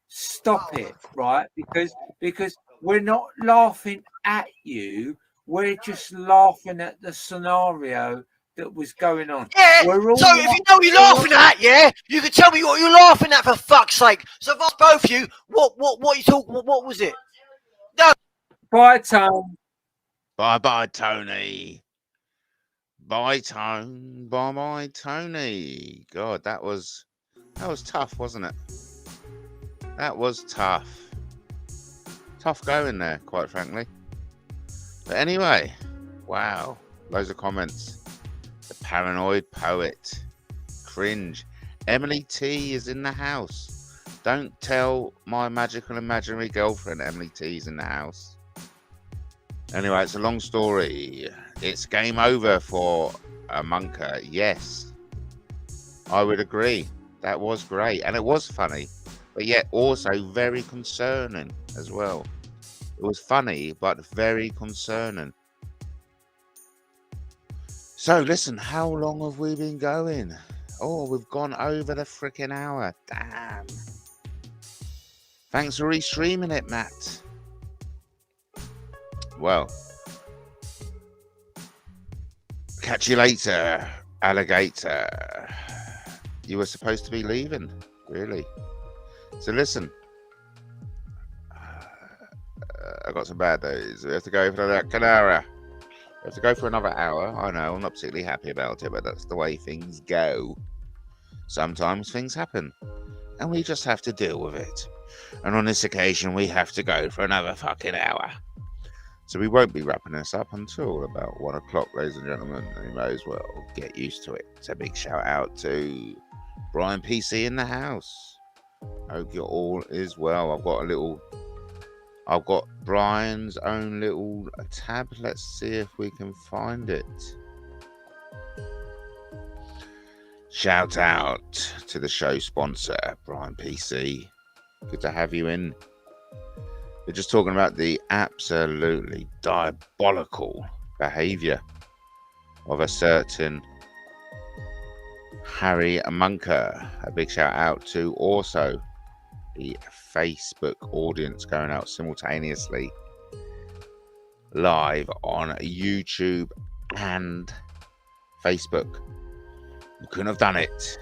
Stop it, right? Because we're not laughing at you. We're just laughing at the scenario that was going on. Yeah. So if you know what you're laughing at, yeah, you can tell me what you're laughing at, for fuck's sake. So if I ask both of you, what you talking? What was it? No. Bye, Tone. Bye, Tony. Bye, Tone. Bye, Tony. God, that was tough, wasn't it? That was tough. Tough going there, quite frankly. But anyway, wow, loads of comments. The paranoid poet. Cringe. Emily T is in the house. Don't tell my magical imaginary girlfriend Emily T's in the house. Anyway, it's a long story. It's game over for a monker. Yes, I would agree. That was great. And it was funny, but yet also very concerning as well. It was funny, but very concerning. So listen, how long have we been going? Oh, we've gone over the freaking hour. Damn. Thanks for restreaming it, Matt. Well, catch you later, alligator. You were supposed to be leaving, really. So listen, I got some bad news. We have to go for another hour. We have to go for another hour. I know, I'm not particularly happy about it, but that's the way things go. Sometimes things happen, and we just have to deal with it. And on this occasion, we have to go for another fucking hour. So we won't be wrapping this up until about 1 o'clock, ladies and gentlemen. And you may as well get used to it. So a big shout out to Brian PC in the house. Hope you're all is well. I've got Brian's own little tab. Let's see if we can find it. Shout out to the show sponsor, Brian PC. Good to have you in. We're just talking about the absolutely diabolical behavior of a certain Harry Munker. A big shout out to also the Facebook audience going out simultaneously live on YouTube and Facebook. You couldn't have done it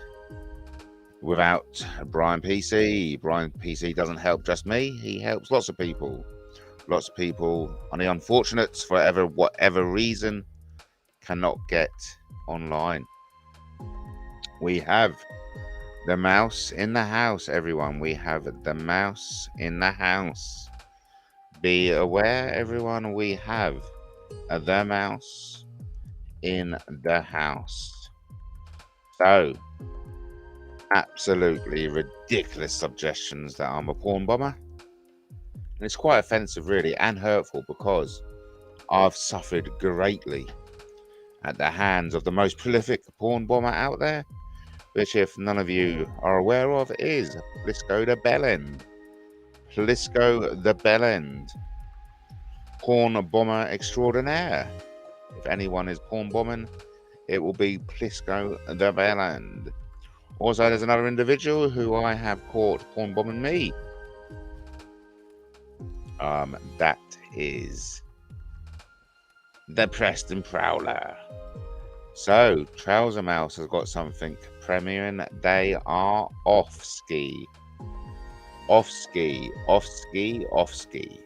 without Brian PC. Brian PC doesn't help just me. He helps lots of people. Lots of people on the unfortunates, for whatever reason, cannot get online. We have the mouse in the house, everyone. We have the mouse in the house. Be aware, everyone, we have the mouse in the house. So, absolutely ridiculous suggestions that I'm a porn bomber. And it's quite offensive, really, and hurtful, because I've suffered greatly at the hands of the most prolific porn bomber out there, which, if none of you are aware of, is Plisco the Bellend. Plisco the Bellend. Porn bomber extraordinaire. If anyone is porn bombing, it will be Plisco the Bellend. Also, there's another individual who I have caught porn bombing me. That is the Preston Prowler. So, Trouser Mouse has got something premiering. They are off ski. Off ski, off ski, off ski.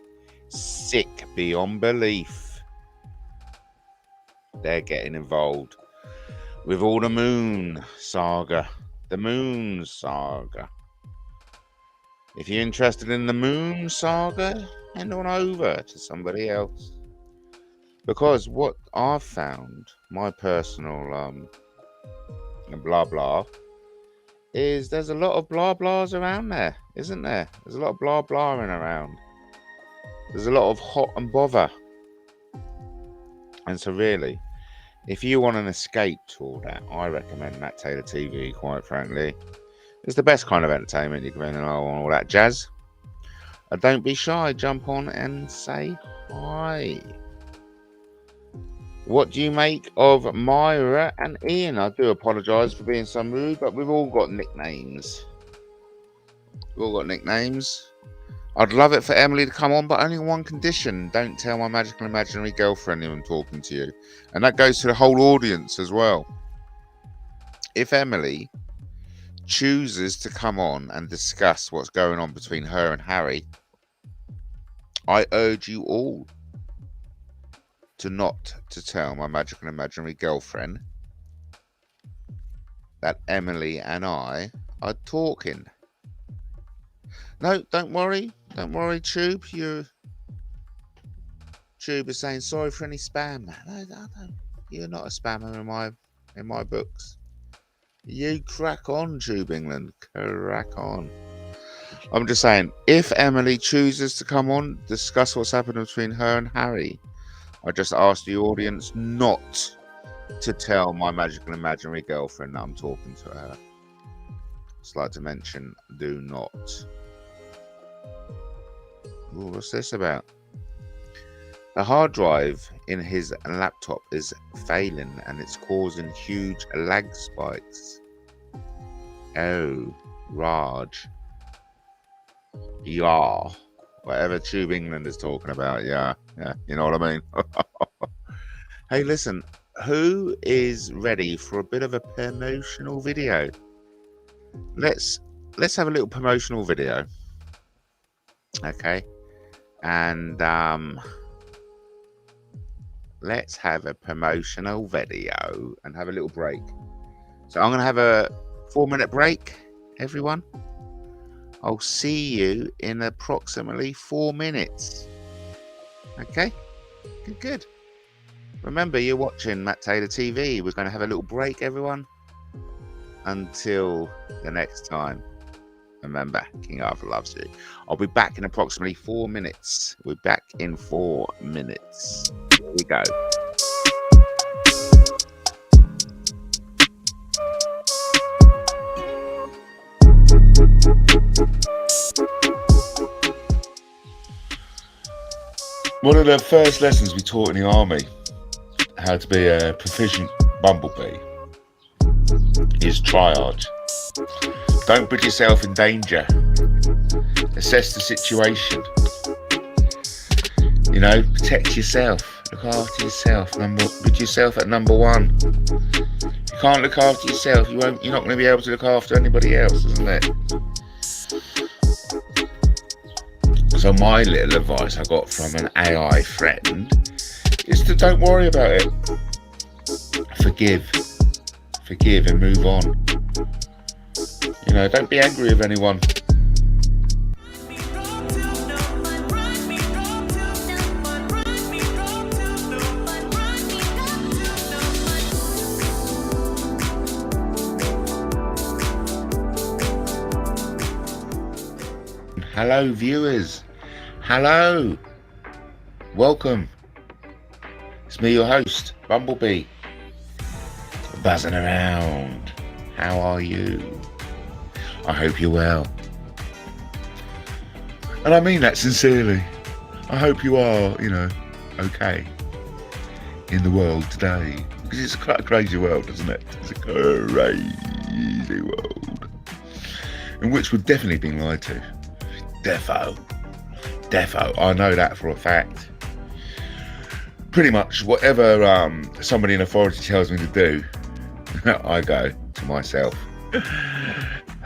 Sick beyond belief. They're getting involved with all the Moon Saga. The Moon Saga. If you're interested in the Moon Saga, head on over to somebody else. Because what I've found, my personal blah blah, is there's a lot of blah blahs around there, isn't there? There's a lot of blah blahing around. There's a lot of hot and bother. And so really, if you want an escape to all that, I recommend Matt Taylor TV, quite frankly. It's the best kind of entertainment you can be in, all that jazz. Don't be shy, jump on and say hi. What do you make of Myra and Ian? I do apologise for being so rude, but we've all got nicknames. We've all got nicknames. I'd love it for Emily to come on, but only on one condition. Don't tell my magical imaginary girlfriend I'm talking to you. And that goes to the whole audience as well. If Emily chooses to come on and discuss what's going on between her and Harry, I urge you all to not to tell my magical imaginary girlfriend that Emily and I are talking. No, don't worry, Tube. Tube is saying sorry for any spam. No, you're not a spammer in my books. You crack on, Tube England, crack on. I'm just saying, if Emily chooses to come on, discuss what's happened between her and Harry, I just ask the audience not to tell my magical imaginary girlfriend that I'm talking to her. Just like to mention, do not. Ooh, what's this about? The hard drive in his laptop is failing and it's causing huge lag spikes. Oh, Raj. Yeah. Whatever Tube England is talking about, yeah, you know what I mean? Hey, listen, who is ready for a bit of a promotional video? Let's have a little promotional video. Okay. And let's have a promotional video and have a little break. So I'm going to have a 4-minute break, everyone. I'll see you in approximately 4 minutes. Okay? Good. Remember, you're watching Matt Taylor TV. We're going to have a little break, everyone. Until the next time. Remember, King Arthur loves you. I'll be back in approximately 4 minutes. We're back in 4 minutes. Here we go. One of the first lessons we taught in the army, how to be a proficient bumblebee, is triage. Don't put yourself in danger. Assess the situation. You know, protect yourself. Look after yourself. Put yourself at number one. If you can't look after yourself, you're not going to be able to look after anybody else, isn't it? So my little advice I got from an AI friend is to don't worry about it. Forgive and move on. You know, don't be angry with anyone. Hello, viewers. Hello. Welcome. It's me, your host, Bumblebee. Buzzing around. How are you? I hope you're well. And I mean that sincerely. I hope you are, okay in the world today. Because it's quite a crazy world, isn't it? It's a crazy world. In which we're definitely being lied to. Defo. I know that for a fact. Pretty much whatever somebody in authority tells me to do, I go to myself,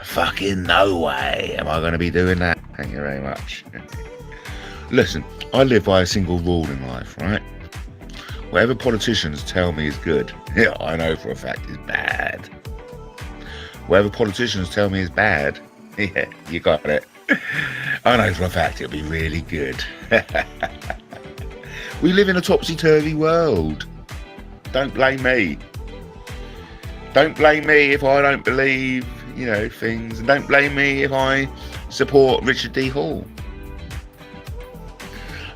fucking no way am I going to be doing that. Thank you very much. Listen, I live by a single rule in life, right? Whatever politicians tell me is good, I know for a fact is bad. Whatever politicians tell me is bad, yeah, you got it. I know for a fact it'll be really good. We live in a topsy-turvy world. Don't blame me. Don't blame me if I don't believe, things. And don't blame me if I support Richard D. Hall.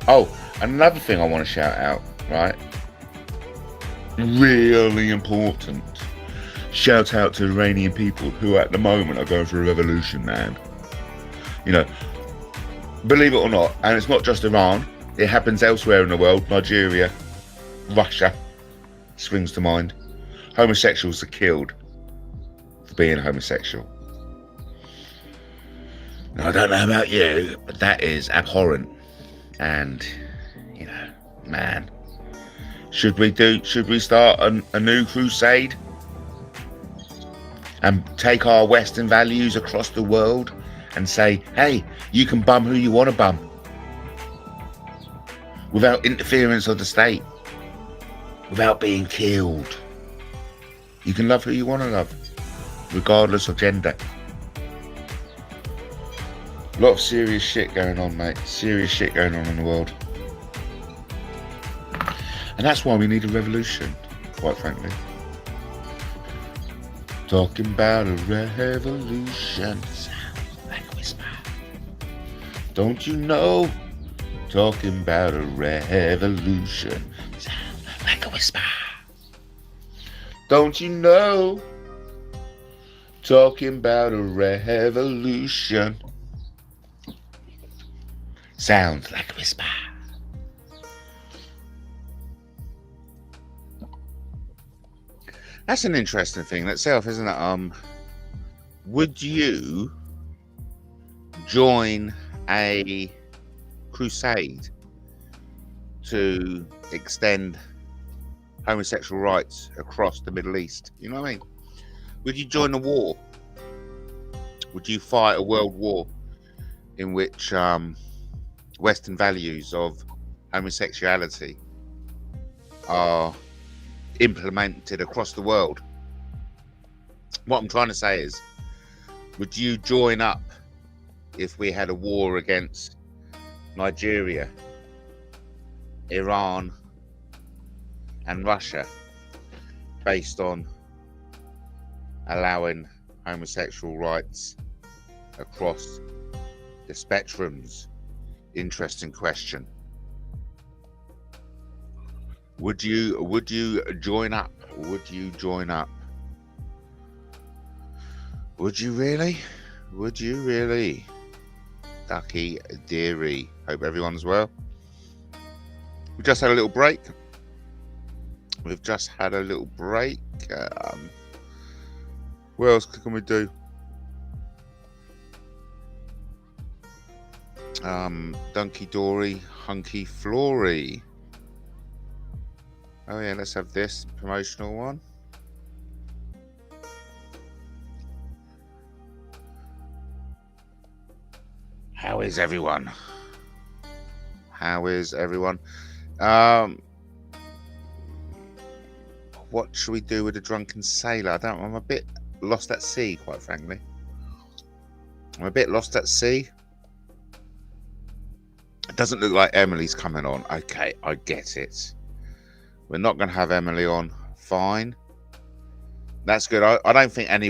Oh, another thing I want to shout out, right? Really important. Shout out to Iranian people who at the moment are going through a revolution, man. Believe it or not, and it's not just Iran, it happens elsewhere in the world. Nigeria, Russia springs to mind. Homosexuals are killed for being homosexual. Now, I don't know about you, but that is abhorrent. And, man, should we start a new crusade and take our Western values across the world and say, hey, you can bum who you want to bum without interference of the state, without being killed. You can love who you want to love, regardless of gender. A lot of serious shit going on, mate. Serious shit going on in the world. And that's why we need a revolution, quite frankly. Talking about a revolution sounds like a whisper. Don't you know? Talking about a revolution sounds like a whisper. Don't you know? Talking about a revolution sounds like a whisper. That's an interesting thing in itself, isn't it? Would you join a crusade to extend homosexual rights across the Middle East? You know what I mean? Would you join a war? Would you fight a world war in which Western values of homosexuality are implemented across the world? What I'm trying to say is, would you join up if we had a war against Nigeria, Iran, and Russia based on allowing homosexual rights across the spectrums? Interesting question. Would you join up? Would you join up? Would you really? Would you really? Ducky dearie. Hope everyone's well. We just had a little break. What else can we do? Dunky Dory, Hunky Flory. Oh yeah, let's have this promotional one. How is everyone? What should we do with a drunken sailor? I'm a bit lost at sea, quite frankly. It doesn't look like Emily's coming on. Okay, I get it. We're not going to have Emily on. Fine. That's good. I don't think any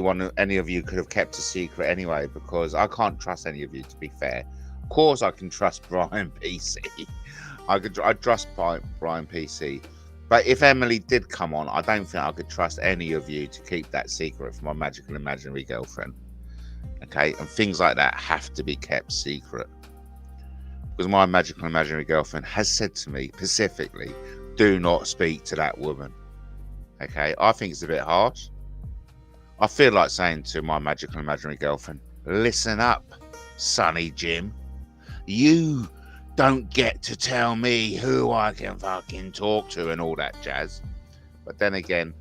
of you could have kept a secret anyway, because I can't trust any of you, to be fair. Of course, I can trust Brian PC. I trust Brian PC. But if Emily did come on, I don't think I could trust any of you to keep that secret from my magical imaginary girlfriend. Okay, and things like that have to be kept secret. Because my magical imaginary girlfriend has said to me specifically, do not speak to that woman. Okay, I think it's a bit harsh. I feel like saying to my magical imaginary girlfriend, listen up, Sonny Jim. You don't get to tell me who I can fucking talk to and all that jazz. But then again,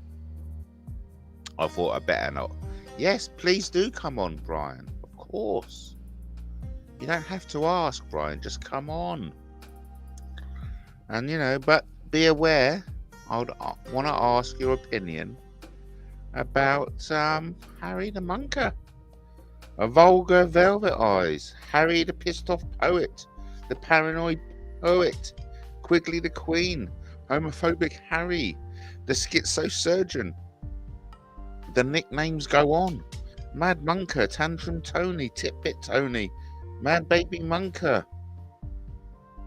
I thought I better not. Yes, please do come on, Brian. Of course. You don't have to ask, Brian. Just come on. And, you know, but be aware, I would want to ask your opinion about Harry the Monker. A vulgar velvet eyes. Harry the pissed off poet. The paranoid poet. Quigley the Queen. Homophobic Harry. The schizosurgeon. The nicknames go on. Mad Monker, Tantrum Tony, Titbit Tony, Mad Baby Monker.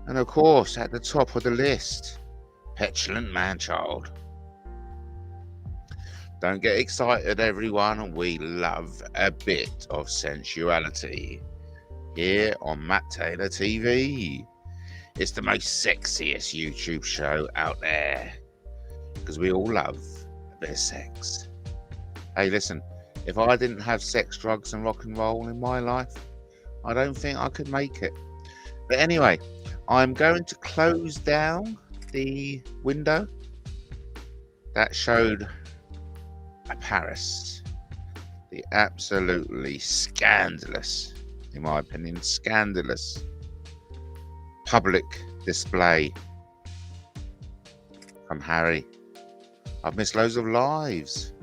And of course, at the top of the list, Petulant Manchild. Don't get excited, everyone. We love a bit of sensuality here on Matt Taylor TV. It's the most sexiest YouTube show out there because we all love a bit of sex. Hey, listen, if I didn't have sex, drugs and rock and roll in my life, I don't think I could make it. But anyway, I'm going to close down the window that showed Paris. The absolutely scandalous, in my opinion, scandalous public display from Harry. I've missed loads of lives.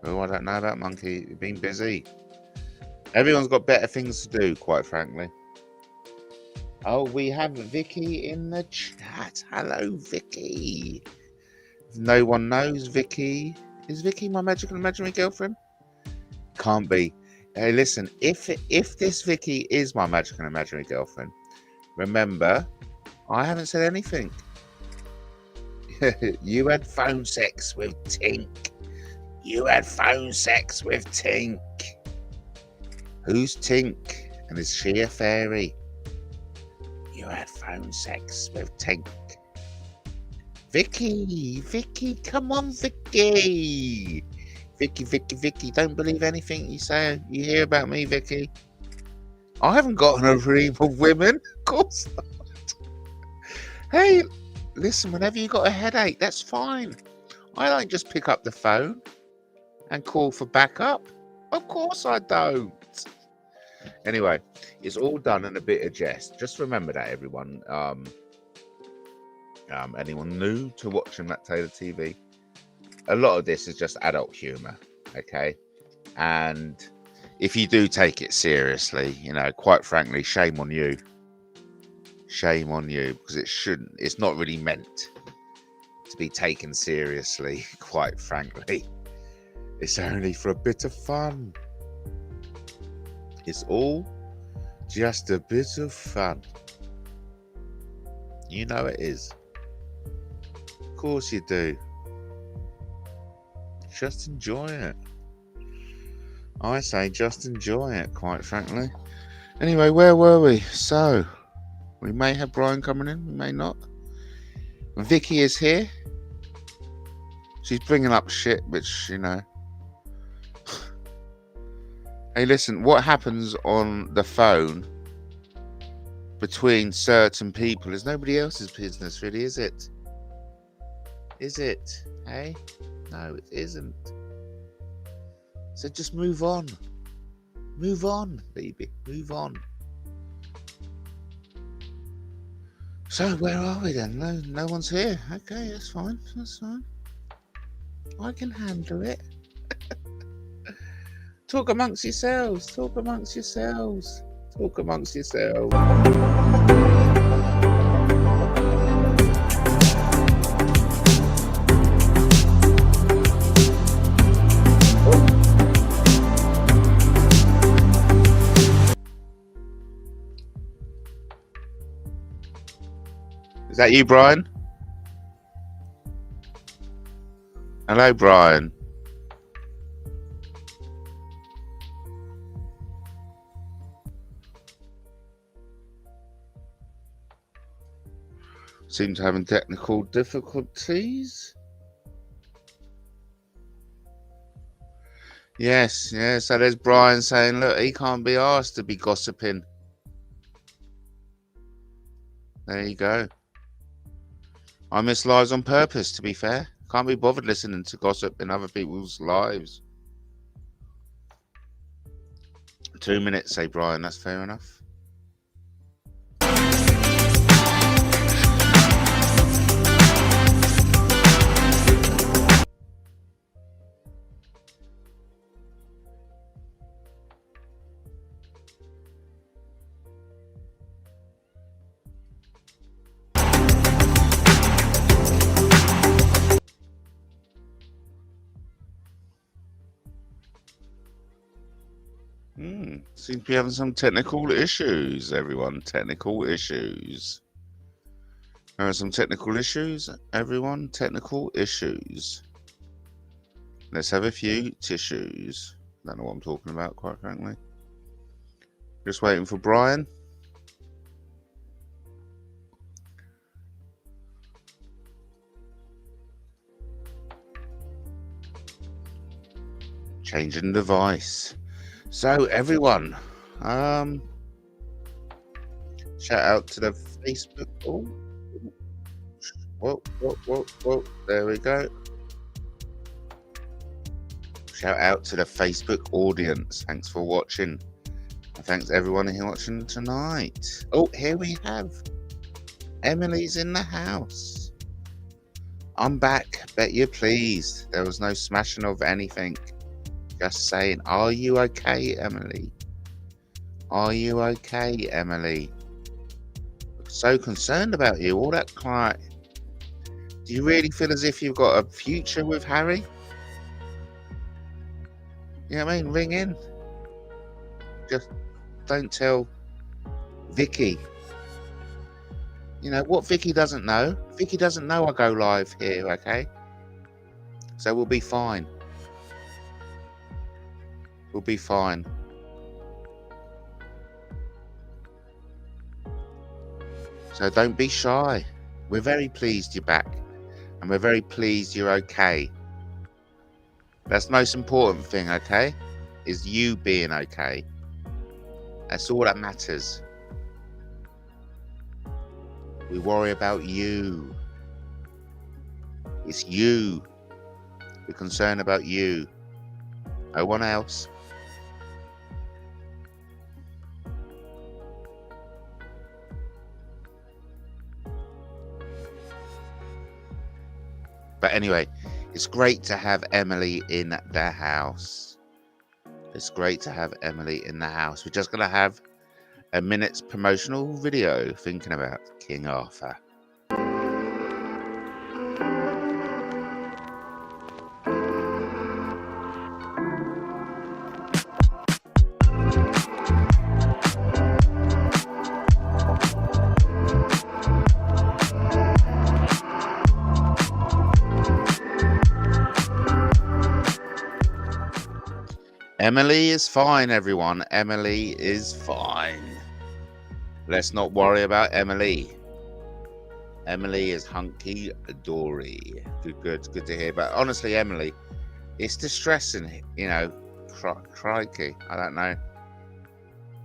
Oh, I don't know about Monkey. You've been busy. Everyone's got better things to do, quite frankly. Oh, we have Vicky in the chat. Hello, Vicky. If no one knows Vicky, is Vicky my magical imaginary girlfriend? Can't be. Hey, listen, if this Vicky is my magical imaginary girlfriend, remember, I haven't said anything. You had phone sex with Tink. You had phone sex with Tink. Who's Tink? And is she a fairy? You had phone sex with Tink. Vicky, come on, Vicky. Vicky, don't believe anything you hear about me, Vicky. I haven't got a dream of women. Of course not. Hey, listen, whenever you got a headache, that's fine. I don't just pick up the phone and call for backup. Of course I don't. Anyway, it's all done in a bit of jest. Just remember that, everyone. Anyone new to watching Matt Taylor TV, a lot of this is just adult humor, okay? And if you do take it seriously, you know, quite frankly, shame on you. Shame on you, because it's not really meant to be taken seriously, quite frankly. It's only for a bit of fun. It's all just a bit of fun. You know it is. Of course you do. Just enjoy it. I say just enjoy it, quite frankly. Anyway, where were we? So, we may have Brian coming in, we may not. Vicky is here. She's bringing up shit, which, you know. Hey, listen, what happens on the phone between certain people is nobody else's business, really, is it? Is it? Hey? No, it isn't. So just move on. Move on, baby. Move on. So where are we then? No one's here. Okay, that's fine. That's fine. I can handle it. Talk amongst yourselves. Talk amongst yourselves. Talk amongst yourselves. Is that you, Brian? Hello, Brian. Seems having technical difficulties. Yes, yeah. So there's Brian saying, look, he can't be asked to be gossiping. There you go. I miss lives on purpose, to be fair. Can't be bothered listening to gossip in other people's lives. 2 minutes, say Brian. That's fair enough. Seems to be having some technical issues, everyone. Technical issues. Some technical issues, everyone. Technical issues. Let's have a few tissues. Don't know what I'm talking about, quite frankly. Just waiting for Brian. Changing device. So everyone, shout out to the Facebook. Oh, whoa. There we go. Shout out to the Facebook audience. Thanks for watching. And thanks everyone here watching tonight. Oh, here we have Emily's in the house. I'm back. Bet you're pleased. There was no smashing of anything. Just saying, are you okay, Emily? Are you okay, Emily? So concerned about you, all that cry. Do you really feel as if you've got a future with Harry? You know what I mean? Ring in. Just don't tell Vicky. You know what Vicky doesn't know? Vicky doesn't know I go live here, okay? So we'll be fine. We'll be fine. So don't be shy. We're very pleased you're back. And we're very pleased you're okay. That's the most important thing, okay? Is you being okay. That's all that matters. We worry about you. It's you. We're concerned about you. No one else. But anyway, it's great to have Emily in the house. It's great to have Emily in the house. We're just going to have a minute's promotional video thinking about King Arthur. Emily is fine, everyone. Emily is fine. Let's not worry about Emily. Emily is hunky-dory. Good to hear. But honestly, Emily, it's distressing, you know. Crikey, I don't know.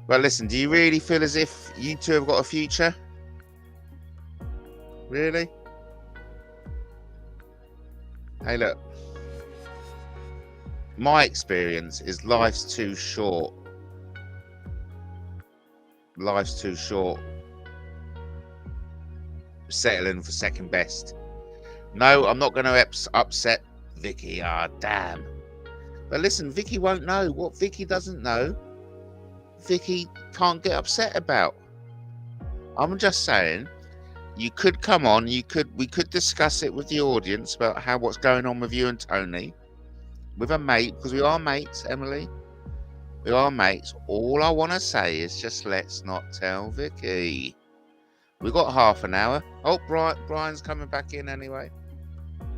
But listen, do you really feel as if you two have got a future? Really? Hey, look. My experience is life's too short. Life's too short. Settling for second best. No, I'm not going to upset Vicky. Ah, damn. But listen, Vicky won't know. What Vicky doesn't know, Vicky can't get upset about. I'm just saying, you could come on. We could discuss it with the audience about what's going on with you and Tony. With a mate, because we are mates, Emily. We are mates. All I want to say is just let's not tell Vicky. We got half an hour. Oh, Brian's coming back in anyway.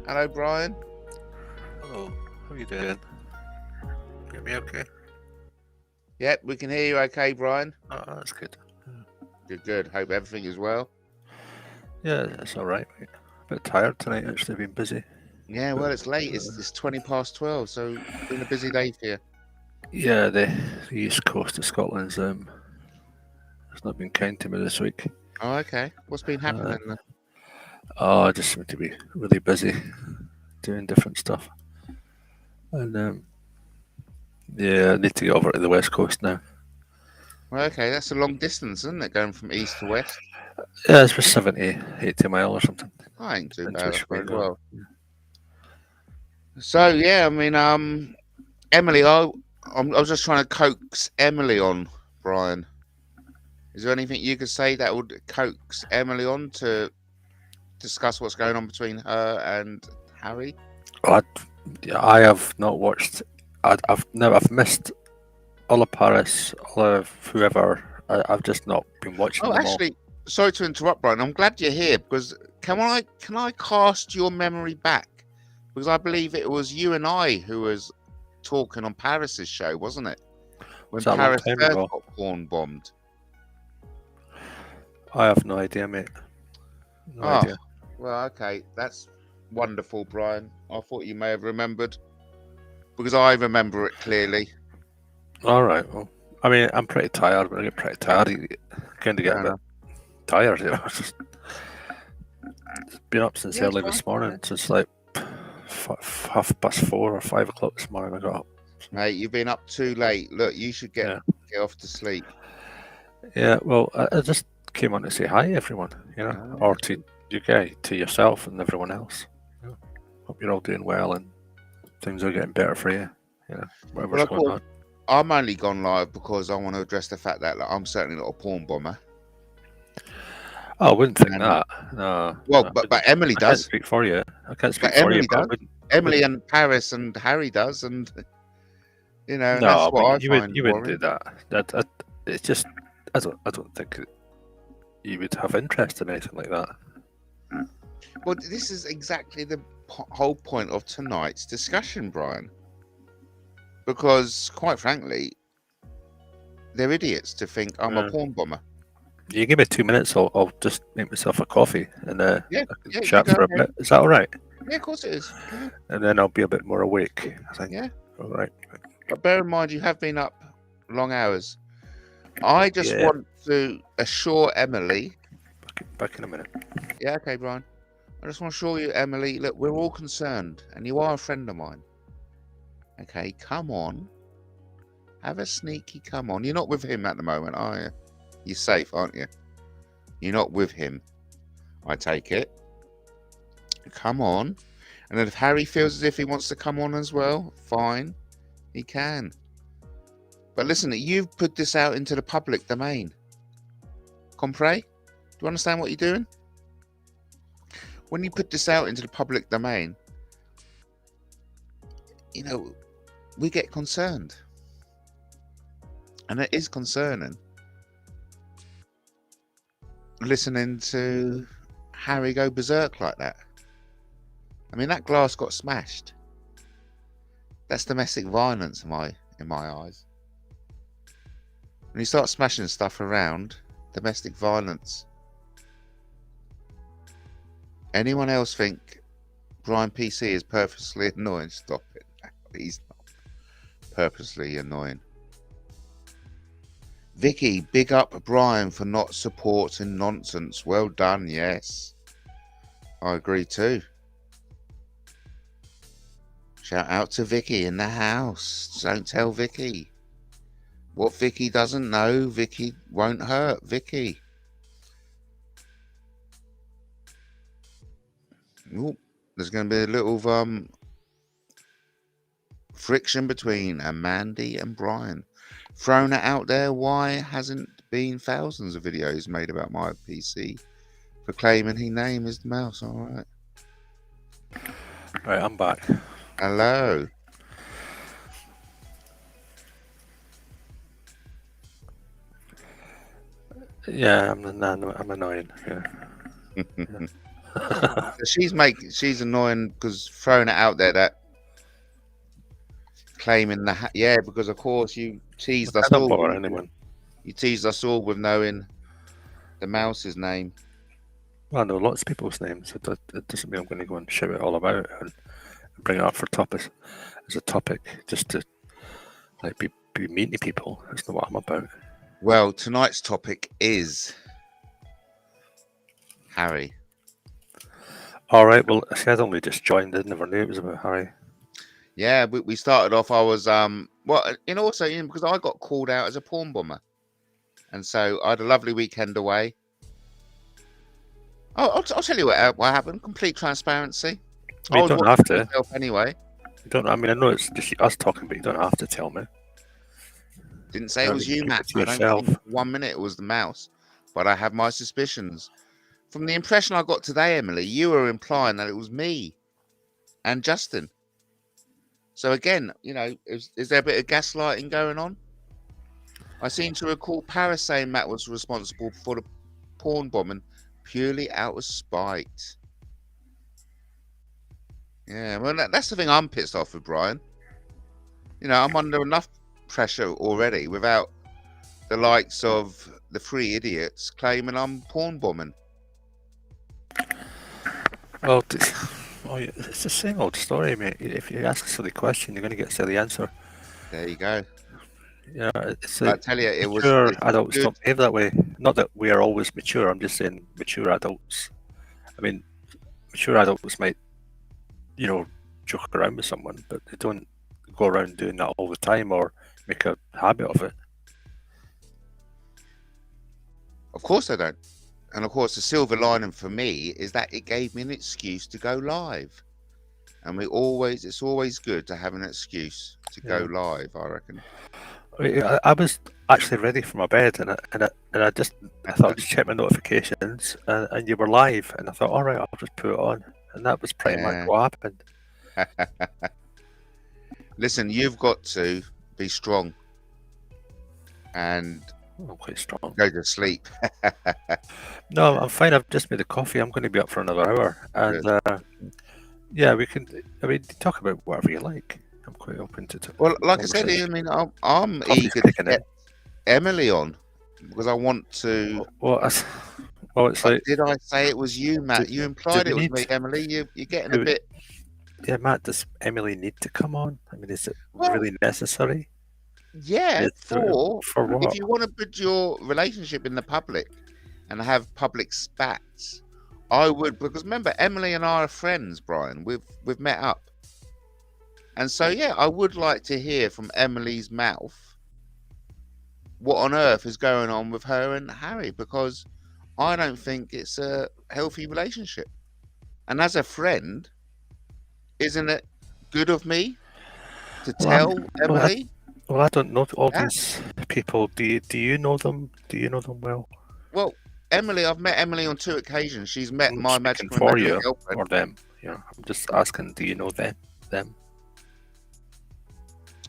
Hello, Brian. Hello. How are you doing? Hear me okay? Yep, we can hear you okay, Brian. Oh, that's good. Good. Hope everything is well. Yeah, it's all right, mate. A bit tired tonight, actually, been busy. Yeah, well, it's late. It's 20 past 12, so it's been a busy day for you. Yeah, the east coast of Scotland's it's not been kind to me this week. Oh, okay. What's been happening? I just seem to be really busy doing different stuff. And yeah, I need to get over to the west coast now. Well, okay, that's a long distance, isn't it, going from east to west? Yeah, it's for 70, 80 mile or something. I ain't too Into bad, I which way suppose. go. Well, so yeah, I mean, Emily, I was just trying to coax Emily on, Brian. Is there anything you could say that would coax Emily on to discuss what's going on between her and Harry? I have not watched. I've missed all of Paris, all of whoever. I've just not been watching Oh, them actually, sorry to interrupt, Brian. I'm glad you're here because can I cast your memory back? Because I believe it was you and I who was talking on Paris's show, wasn't it? When Paris first got porn bombed. I have no idea, mate. No idea. Well, okay, that's wonderful, Brian. I thought you may have remembered because I remember it clearly. All right. Well, I mean, I'm pretty tired. When I get pretty tired, you kind of get a bit tired. You know, just been up since early this morning. Since like 4:30 or 5 o'clock this morning, I got up. Mate, you've been up too late. Look, you should get off to sleep. Yeah. Well, I just came on to say hi, everyone. You know, or to you guys, to yourself and everyone else. You know, hope you're all doing well and things are getting better for you. You know, whatever's going on. I'm only gone live because I want to address the fact that I'm certainly not a porn bomber. Oh, I wouldn't think that. No. Well, no, but Emily does. I can't speak for you. I can't speak for you. Does. Emily and Paris and Harry does, and you know, no, that's what you wouldn't do that. That it's just I don't think you would have interest in anything like that. Well, this is exactly the whole point of tonight's discussion, Brian. Because, quite frankly, they're idiots to think I'm a porn bomber. You give me 2 minutes, I'll just make myself a coffee and I can chat for a bit. Is that all right? Yeah, of course it is. Yeah. And then I'll be a bit more awake, I think. Yeah. All right. But bear in mind, you have been up long hours. I just want to assure Emily. Back in a minute. Yeah, okay, Brian. I just want to assure you, Emily, look, we're all concerned, and you are a friend of mine. Okay, come on. Have a sneaky come on. You're not with him at the moment, are you? You're safe, aren't you? You're not with him, I take it. Come on. And then if Harry feels as if he wants to come on as well, fine. He can. But listen, you've put this out into the public domain. Compre? Do you understand what you're doing? When you put this out into the public domain, you know, we get concerned. And it is concerning listening to Harry go berserk like that. I mean, that glass got smashed. That's domestic violence in my eyes. When you start smashing stuff around, domestic violence. Anyone else think Brian PC is purposely annoying? Stop it. He's not purposely annoying. Vicky, big up Brian for not supporting nonsense. Well done, yes. I agree too. Shout out to Vicky in the house. Don't tell Vicky. What Vicky doesn't know, Vicky won't hurt Vicky. Ooh, there's going to be a little friction between Mandy and Brian. Thrown it out there, why hasn't been thousands of videos made about my PC for claiming his name is the mouse? All right. Right, I'm back. Hello. Yeah, I'm annoying. Yeah. So she's annoying because throwing it out there that claiming the because of course you teased us I don't all. bother anyone. You teased us all with knowing the mouse's name. Well, I know lots of people's names. It doesn't mean I'm going to go and shout it all about it and bring it up for topic as a topic just to like be mean to people. That's not what I'm about. Well, tonight's topic is Harry. All right. Well, see, I'd only just joined. I never knew it was about Harry. Yeah, we started off. I was because I got called out as a porn bomber, and so I had a lovely weekend away. I'll tell you what happened. Complete transparency. Well, you don't have to. Anyway. You don't. I mean, I know it's just us talking, but you don't have to tell me. Didn't say it was you, Matt. I don't think 1 minute it was the mouse, but I have my suspicions. From the impression I got today, Emily, you were implying that it was me and Justin. So again, is there a bit of gaslighting going on? I seem to recall Paris saying Matt was responsible for the porn bombing purely out of spite. Yeah, well, that's the thing I'm pissed off with, Brian. I'm under enough pressure already without the likes of the three idiots claiming I'm porn bombing. Well, it's the same old story, mate. If you ask a silly question, you're going to get a silly answer. There you go. Yeah, it's I tell you, it was mature adults don't behave that way. Not that we are always mature. I'm just saying mature adults. I mean, mature adults might, joke around with someone, but they don't go around doing that all the time or make a habit of it. Of course I don't. And of course, the silver lining for me is that it gave me an excuse to go live. And it's always good to have an excuse to go live, I reckon. I was actually ready for my bed, and I thought I'd just check my notifications, and you were live, and I thought, all right, I'll just put it on, and that was pretty much what happened. Listen, you've got to be strong, and I'm quite strong. Go to sleep. No, I'm fine. I've just made a coffee. I'm going to be up for another hour, and we can. I mean, talk about whatever you like. I'm quite open to. Well, like I said, I mean, I'm eager to get Emily on because I want to. It's like. Did I say it was you, Matt? You implied it was me, Emily. You're getting a bit. Yeah, Matt. Does Emily need to come on? I mean, is it really necessary? Yeah, for what? If you want to put your relationship in the public and have public spats, I would, because remember, Emily and I are friends, Brian. We've met up. And so, I would like to hear from Emily's mouth what on earth is going on with her and Harry, because I don't think it's a healthy relationship. And as a friend, isn't it good of me to tell Emily? Well, I don't know all these people. Do you know them? Do you know them well? Well, Emily, I've met Emily on 2 occasions. She's met my magical for you girlfriend. Or them. I'm just asking. Do you know them?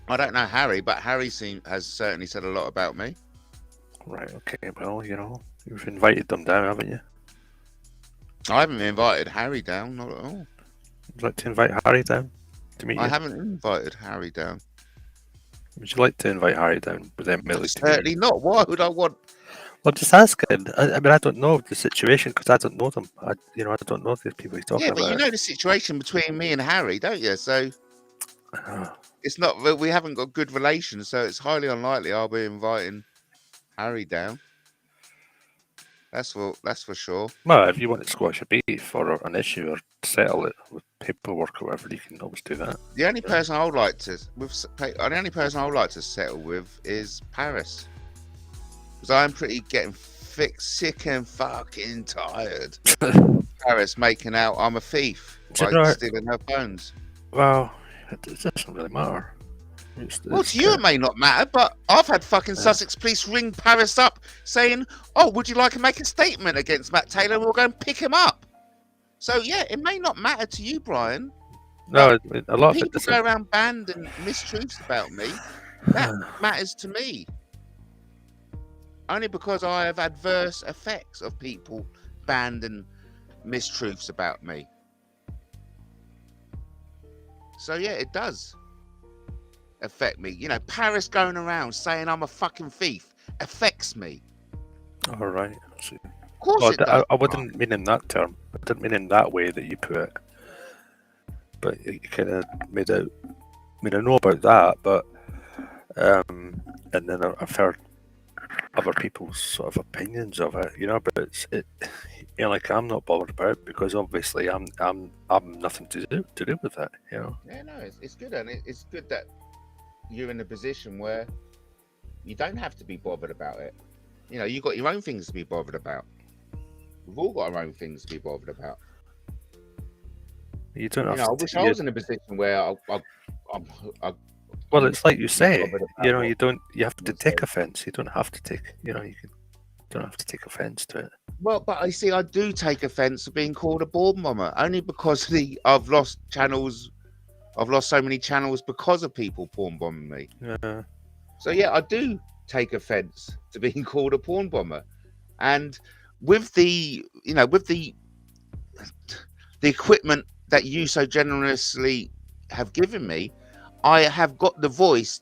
I don't know Harry, but Harry has certainly said a lot about me. Right. Okay. Well, you've invited them down, haven't you? I haven't invited Harry down, not at all. Would you like to invite Harry down to meet you? I haven't invited Harry down. Would you like to invite Harry down with Emily? Certainly not. Why would I want? Well, just asking. I mean, I don't know the situation because I don't know them. I don't know these people he's talking about. Yeah, but you know the situation between me and Harry, don't you? So it's not. We haven't got good relations, so it's highly unlikely I'll be inviting Harry down. That's for sure. Well, if you want to squash a beef or an issue or settle it with paperwork or whatever, you can always do that. The only person I would like to settle with is Paris, because I'm pretty getting sick and fucking tired. Paris making out I'm a thief by stealing her phones. Well, it doesn't really matter. Well, to you it may not matter, but I've had fucking Sussex police ring Paris up saying, "Oh, would you like to make a statement against Matt Taylor? We'll go and pick him up." So it may not matter to you, Brian. No, a lot of people go around banding mistruths about me. That matters to me. only because I have adverse effects of people banding mistruths about me. So yeah, it does affect me. You know, Paris going around saying I'm a fucking thief affects me. All right. Of course it does. I wouldn't mean in that term. I didn't mean in that way that you put it. But you kind of made out. I mean, I know about that, but and then I've heard other people's sort of opinions of it, you know. But you know, like I'm not bothered about it because obviously I'm nothing to do with it, you know. Yeah, no, it's good, and it's good that you're in a position where you don't have to be bothered about it. You know, you've got your own things to be bothered about. We've all got our own things to be bothered about. You don't have to. I wish I was in a position where well, it's like you say, you know, you have to take offence. You don't have to take, you know, don't have to take offence to it. Well, but I see, I do take offence to being called a bomb bomber, only because I've lost channels. I've lost so many channels because of people porn bombing me. Yeah. So yeah, I do take offence to being called a porn bomber, and with the equipment that you so generously have given me, I have got the voice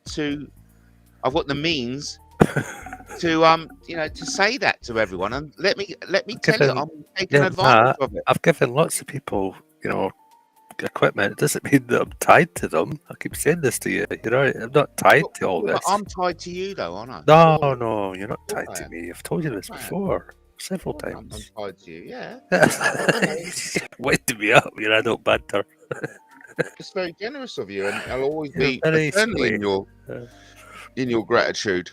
I've got the means to to say that to everyone, and let me tell you, I'm taking advantage of it. I've given lots of people, you know, equipment. It doesn't mean that I'm tied to them. I keep saying this to you. You know, I'm not tied to all this. I'm tied to you, though, aren't I? No, you're not tied to me. I've told you this before, several times. I'm tied to you, yeah. Winding me up, you know. I don't banter. It's very generous of you, and I'll always be very eternally in your gratitude.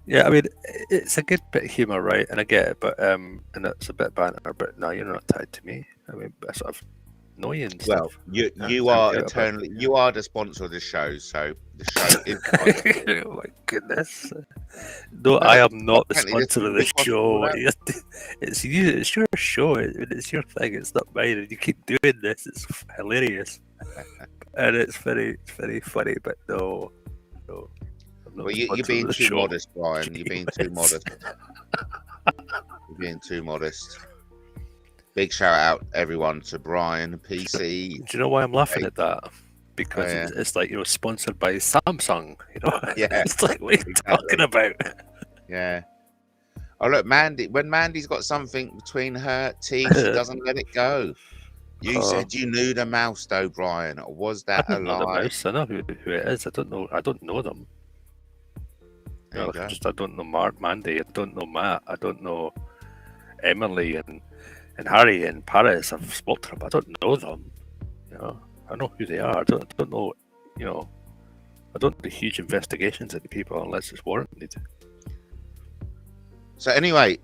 Yeah, I mean, it's a good bit of humour, right? And I get it, but and it's a bit of banter. But no, you're not tied to me. I mean, I sort of know you and well, stuff. you are eternally. You are the sponsor of the show, so the show is. Oh my goodness! No, I am not the sponsor of the show. It's you. It's your show. It's your thing. It's not mine. And you keep doing this. It's hilarious, and it's very funny. But no. Well, you're being too modest, Brian. You're being too modest. You're being too modest. Big shout out, everyone, to Brian PC. Do you know why I'm laughing at that? Because it's like, you know, sponsored by Samsung. You know, yeah. It's like, what are you talking about? Yeah. Oh look, Mandy. When Mandy's got something between her teeth, she doesn't let it go. You said you knew the mouse, though, Brian. Or was that a lie? Know the mouse. I know who it is. I don't know them. I don't know Mandy. I don't know Matt. I don't know Emily and Harry and Paris. I've spoken to them, but I don't know them. You know, I know who they are. I don't know. You know, I don't do huge investigations into people unless it's warranted. So anyway,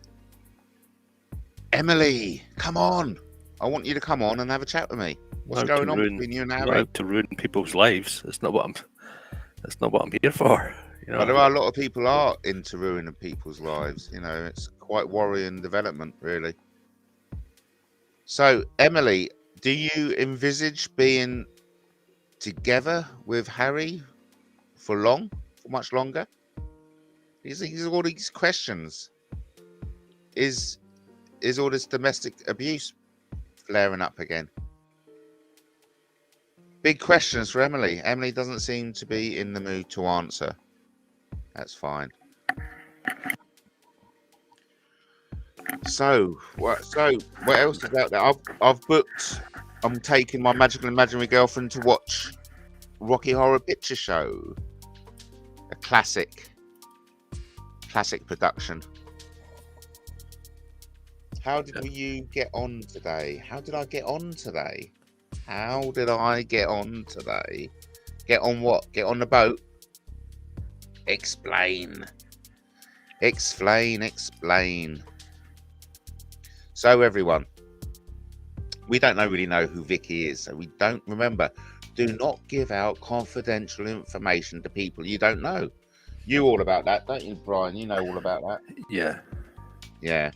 Emily, come on! I want you to come on and have a chat with me. What's going on between you and Harry? Not to ruin people's lives. That's not what I'm here for. You know, but there are a lot of people are into ruining people's lives. You know, it's quite worrying development, really. So, Emily, do you envisage being together with Harry for much longer? These are all these questions. Is all this domestic abuse flaring up again? Big questions for Emily. Emily doesn't seem to be in the mood to answer. That's fine. So what else is out there? I've booked. I'm taking my magical imaginary girlfriend to watch Rocky Horror Picture Show, a classic production. How did you get on today? How did I get on today? Get on what? Get on the boat? Explain. So everyone, we don't really know who Vicky is, so we don't remember. Do not give out confidential information to people you don't know. You all about that, don't you, Brian? You know all about that. Yeah.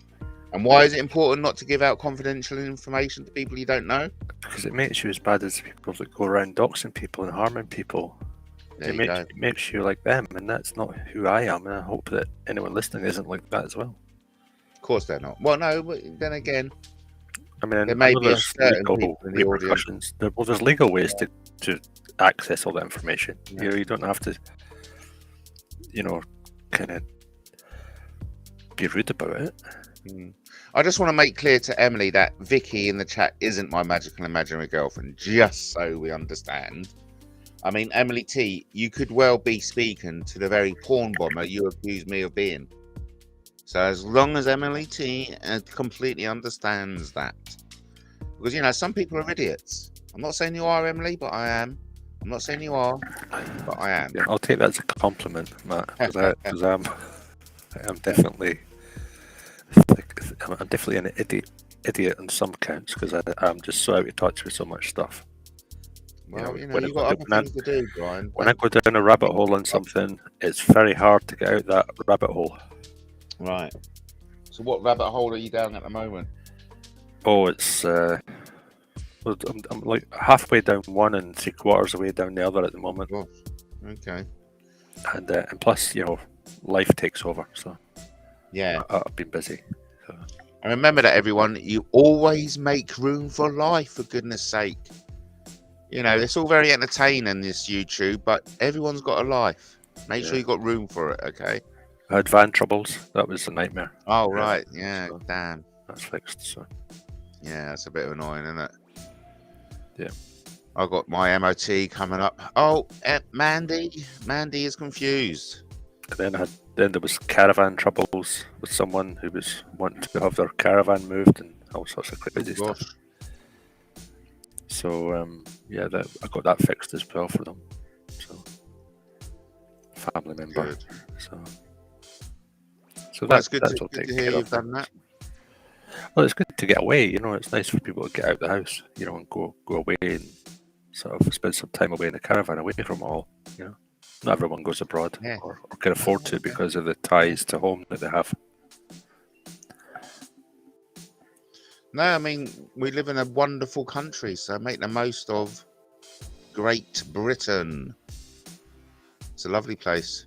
And why is it important not to give out confidential information to people you don't know? Because it makes you as bad as people that go around doxing people and harming people. It makes you like them, and that's not who I am. And I hope that anyone listening isn't like that as well. Of course they're not. Well, no, but then again, I mean, there may be there's certain legal people in the audience. repercussions. There's legal ways to access all that information. Yeah. You don't have to, kind of be rude about it. I just want to make clear to Emily that Vicky in the chat isn't my magical imaginary girlfriend, just so we understand. I mean, Emily T, you could well be speaking to the very porn bomber you accuse me of being. So as long as Emily T completely understands that. Because, some people are idiots. I'm not saying you are, Emily, but I am. I'm not saying you are, but I am. Yeah, I'll take that as a compliment, Matt, because I'm definitely... I'm definitely an idiot on some counts because I'm just so out of touch with so much stuff. Well, you've got other things to do, Brian. When I go down a rabbit hole on something, it's very hard to get out that rabbit hole. Right. So what rabbit hole are you down at the moment? Oh, it's... I'm like halfway down one and 3/4 away down the other at the moment. Oh, okay. And plus, life takes over, so... Yeah, I've been busy. So. And remember that, everyone, you always make room for life, for goodness sake. It's all very entertaining, this YouTube, but everyone's got a life. Make sure you've got room for it, okay? I had van troubles. That was a nightmare. Oh, right. Yeah, so damn. That's fixed, so. Yeah, that's a bit annoying, isn't it? Yeah. I got my MOT coming up. Oh, Mandy is confused. And then there was caravan troubles with someone who was wanting to have their caravan moved and all sorts of crazy stuff. So I got that fixed as well for them. So family member. Good. So that's good. That's to taken hear care you've of. done that. Well, it's good to get away. It's nice for people to get out of the house. And go away and sort of spend some time away in the caravan, away from it all. Not everyone goes abroad or can afford to because of the ties to home that they have. No, I mean, we live in a wonderful country, so make the most of Great Britain. It's a lovely place.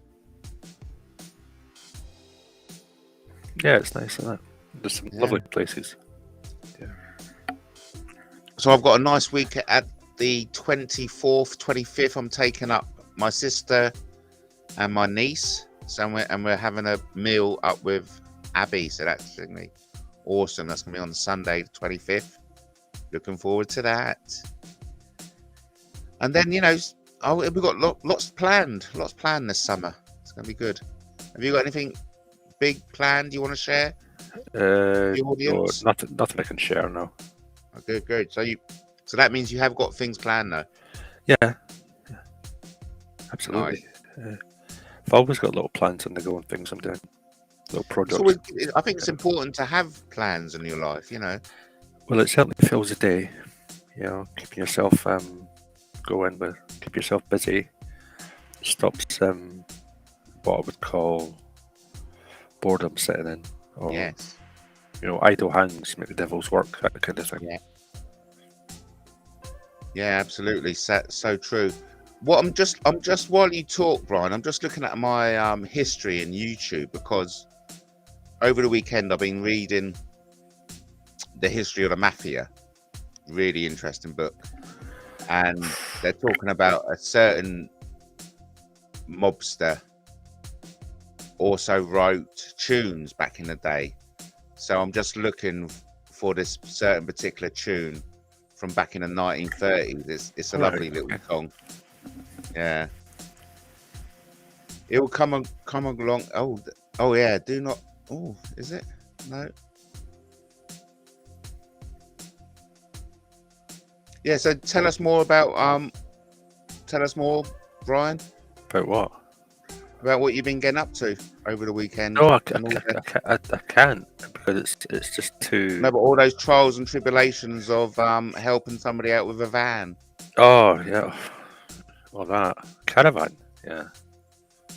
Yeah, it's nice, isn't it? There's some lovely places. Yeah. So I've got a nice week at the 24th, 25th. I'm taking up my sister and my niece, and we're having a meal up with Abby. So that's going to be awesome. That's going to be on Sunday, the 25th. Looking forward to that. And then we've got lots planned this summer. It's going to be good. Have you got anything big planned you want to share? The audience? No, nothing I can share now. Okay, good. So that means you have got things planned though. Yeah. Absolutely. Nice. I've always got little plans on the go and things I'm doing. Little projects. I think it's important to have plans in your life, Well, it certainly fills a day. Keeping yourself going, but keep yourself busy. Stops what I would call boredom setting in. Or, yes. Idle hands make the devil's work, that kind of thing. Yeah. Yeah, absolutely. So true. Well, I'm just while you talk, Brian, I'm just looking at my history in YouTube because over the weekend I've been reading The History of the Mafia. Really interesting book. And they're talking about a certain mobster also wrote tunes back in the day. So I'm just looking for this certain particular tune from back in the 1930s. It's a lovely little song. Yeah. It will come along. Oh yeah. Do not. Oh, is it? No. Yeah. So tell us more about. Tell us more, Brian. About what? About what you've been getting up to over the weekend. No, I can't because it's just too. No, but all those trials and tribulations of helping somebody out with a van. Oh yeah. Well, that caravan, yeah.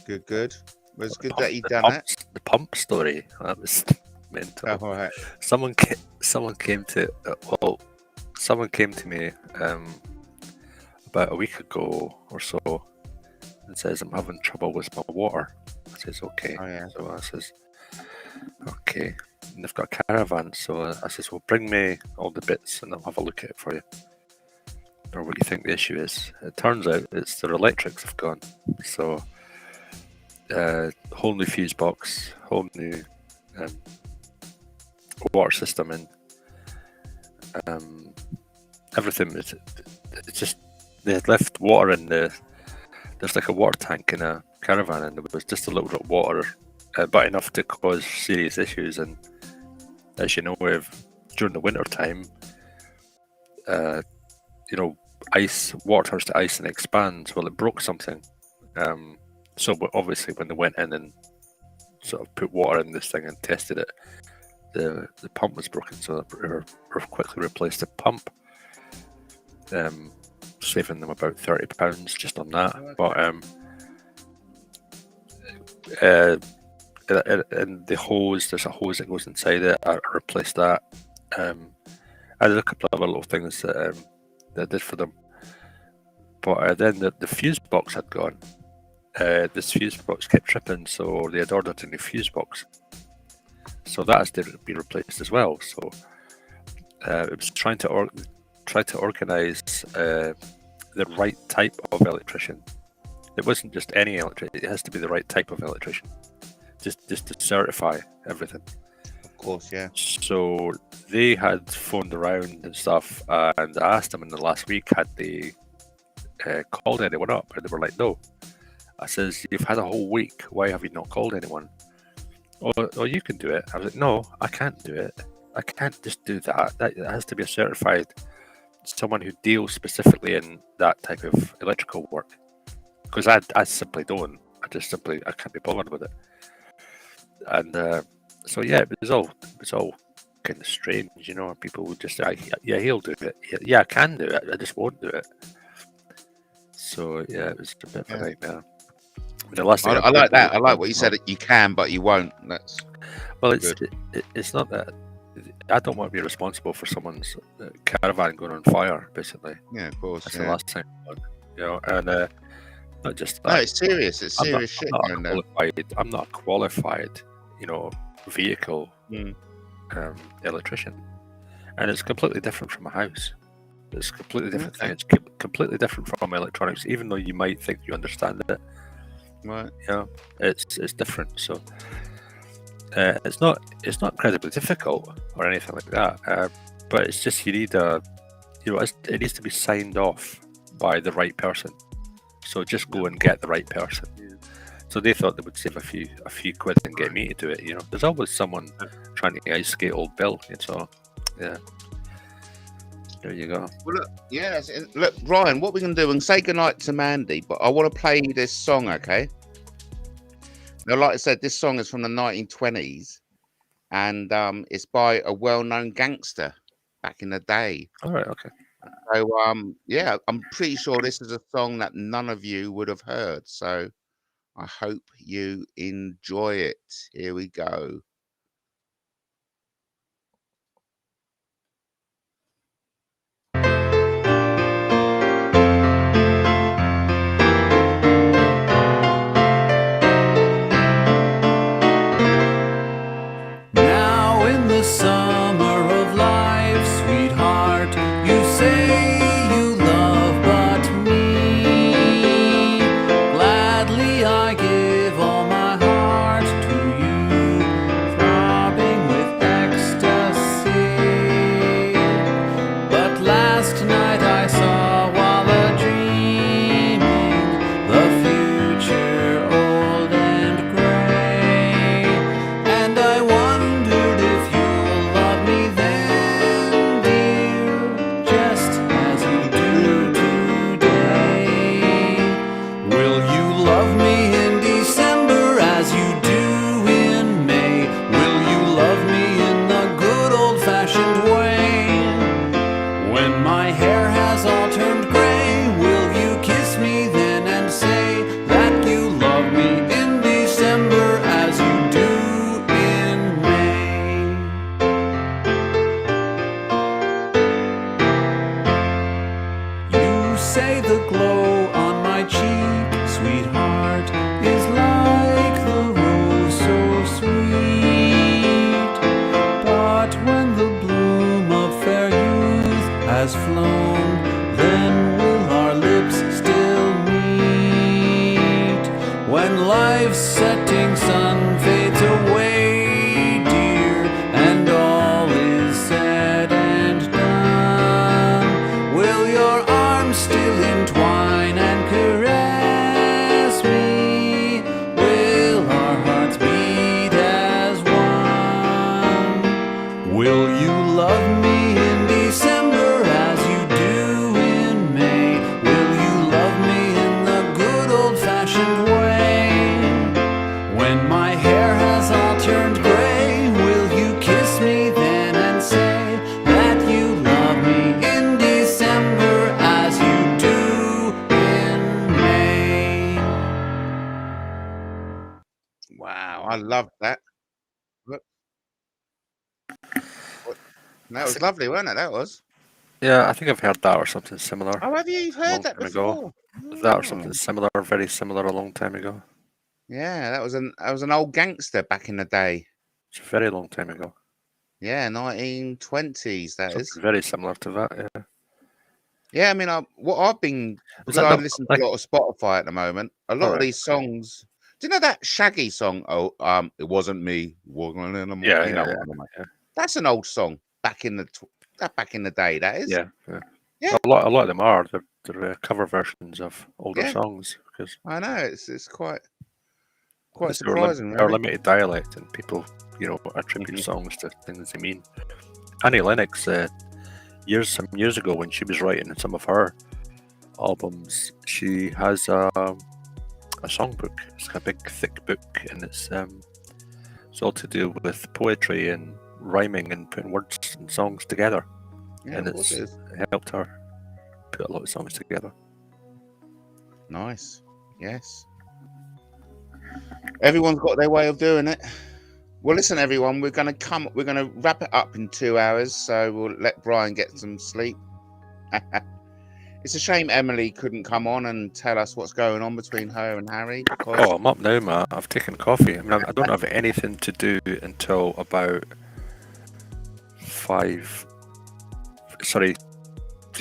Good. Well, it's good that you done it. The pump story, that was mental. Oh, all right. Someone came to me about a week ago or so, and says, I'm having trouble with my water. I says, okay. Oh, yeah. So I says, okay. And they've got a caravan, so I says, well, bring me all the bits and I'll have a look at it for you. Or what you think the issue is. It turns out it's their electrics have gone. So, whole new fuse box, whole new water system, and everything. It's just, they had left water in there's like a water tank in a caravan, and there was just a little bit of water, but enough to cause serious issues. And as you know, during the winter time, water turns to ice and expands. Well, it broke something. So obviously, when they went in and sort of put water in this thing and tested it, the pump was broken. So they quickly replaced the pump, saving them about £30 just on that. But and the hose, there's a hose that goes inside it. I replaced that. I did a couple of other little things that I did for them. But then the fuse box had gone. This fuse box kept tripping, so they had ordered a new fuse box. So that has to be replaced as well. So it was trying to organise the right type of electrician. It wasn't just any electrician; it has to be the right type of electrician, just to certify everything. Of course, yeah. So they had phoned around and stuff, and I asked them in the last week, had they called anyone up? And they were like, no. I says, you've had a whole week. Why have you not called anyone? Oh, you can do it. I was like, no, I can't do it. I can't just do that. That has to be a certified someone who deals specifically in that type of electrical work. Because I simply don't. I can't be bothered with it. And so yeah, it was all kind of strange, People would just say, yeah, he'll do it. Yeah, I can do it. I just won't do it. So yeah, it was a bit of a nightmare. I like that. I like what you said. That you can, but you won't. That's it's not that. I don't want to be responsible for someone's caravan going on fire. Basically, yeah, of course. That's the last time, and not just that. No, it's serious. It's serious shit. I'm not a qualified, vehicle electrician, and it's completely different from a house. It's a completely different thing. It's completely different from electronics, even though you might think you understand it. Right. It's different. So it's not incredibly difficult or anything like that. But it's just you need it needs to be signed off by the right person. So just go and get the right person. So they thought they would save a few quid and get me to do it. There's always someone trying to ice skate old Bill. So yeah. There you go. Well, look, Ryan, what we can do and say goodnight to Mandy, but I want to play you this song, okay? Now, like I said, this song is from the 1920s, and it's by a well-known gangster back in the day. All right, okay. So, yeah, I'm pretty sure this is a song that none of you would have heard. So, I hope you enjoy it. Here we go. Summer of life, sweetheart, you say you love but me. Gladly I give all my heart to you, throbbing with ecstasy. But last night I saw while a-dreaming the future old and gray, and I wondered if you love me Will you love me in December as you do in May? Will you love me in the good old-fashioned way? When my hair has all turned gray, will you kiss me then and say that you love me in December as you do in May? Wow, I love that. Look. That was lovely, wasn't it? That was. Yeah, I think I've heard that or something similar. Oh, have you? You've a long heard that time before? ago. That or something similar, very similar, a long time ago. Yeah, that was an old gangster back in the day. It's a very long time ago. Yeah, 1920s. That is Something very similar to that. Yeah. Yeah, I mean, what I've been because I listen to a lot of Spotify at the moment. A lot of these songs. Do you know that Shaggy song? Oh, it wasn't me. Walking in the morning. Yeah. That's an old song back in the day. That is. Yeah. Yeah. A lot of them are. They're cover versions of older songs. Because I know it's quite surprising. Our limited dialect, and people, attribute songs to things they mean. Annie Lennox, some years ago, when she was writing some of her albums, she has a songbook. It's a big, thick book, and it's all to do with poetry and rhyming and putting words and songs together. Yeah, and it's helped her put a lot of songs together. Nice. Yes. Everyone's got their way of doing it. Well, listen, everyone, we're going to wrap it up in 2 hours, so we'll let Brian get some sleep. It's a shame Emily couldn't come on and tell us what's going on between her and Harry. Because... Oh, I'm up now, Matt. I've taken coffee. I mean, I don't have anything to do until about 3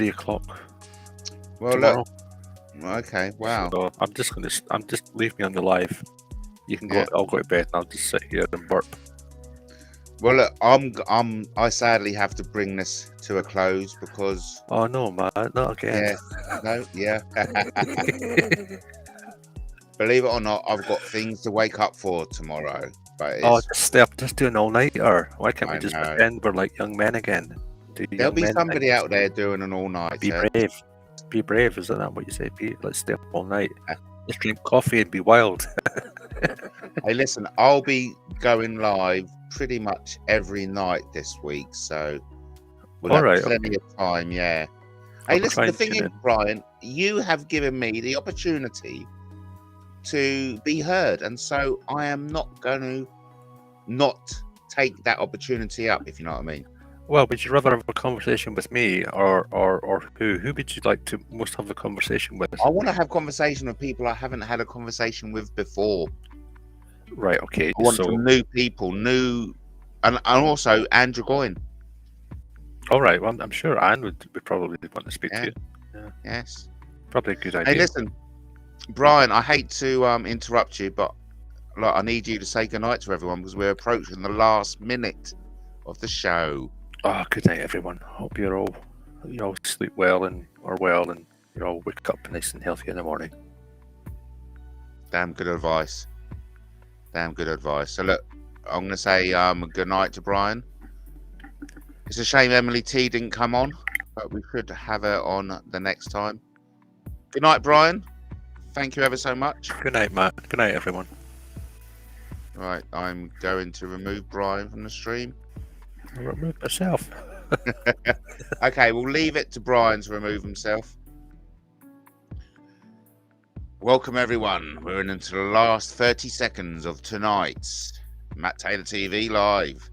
o'clock. Well, tomorrow. Look. Okay, wow. So I'm just leave me on the live. You can go. I'll go to bed and I'll just sit here and burp. Well, look, I sadly have to bring this to a close because. Oh no, man, not again. Yeah. Believe it or not, I've got things to wake up for tomorrow. But just do an all-nighter. Why can't we just pretend we're like young men again? There'll be somebody out there doing an all-nighter. Be brave. Be brave. Is that what you say? Let's stay up all night. Let's drink coffee and be wild. Hey, listen, I'll be going live pretty much every night this week, so we'll have plenty of time. Yeah. Hey, listen, the thing is, Brian, you have given me the opportunity to be heard, and so I am not going to not take that opportunity up, if you know what I mean. Well, would you rather have a conversation with me or who? Who would you like to most have a conversation with? I want to have conversation with people I haven't had a conversation with before. Right, okay. I want some new people, and also Andrew Goyne. All right, well, I'm sure Anne would probably want to speak to you. Yeah. Yes. Probably a good idea. Hey, listen, Brian, I hate to interrupt you, but I need you to say goodnight to everyone because we're approaching the last minute of the show. Oh, good night, everyone. Hope you all sleep well and are well, and you all wake up nice and healthy in the morning. Damn good advice. So look, I'm going to say good night to Brian. It's a shame Emily T didn't come on, but we could have her on the next time. Good night, Brian. Thank you ever so much. Good night, Matt. Good night, everyone. Right, I'm going to remove Brian from the stream. I'll remove myself. Okay, we'll leave it to Brian to remove himself. Welcome, everyone. We're into the last 30 seconds of tonight's Matt Taylor TV Live.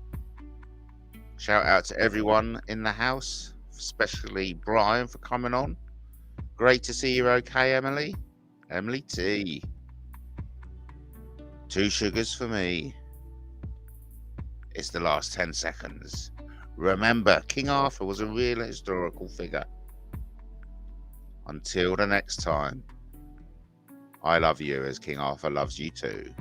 Shout out to everyone in the house, especially Brian for coming on. Great to see you're okay, Emily. Emily T. 2 sugars for me. It's the last 10 seconds. Remember, King Arthur was a real historical figure. Until the next time, I love you as King Arthur loves you too.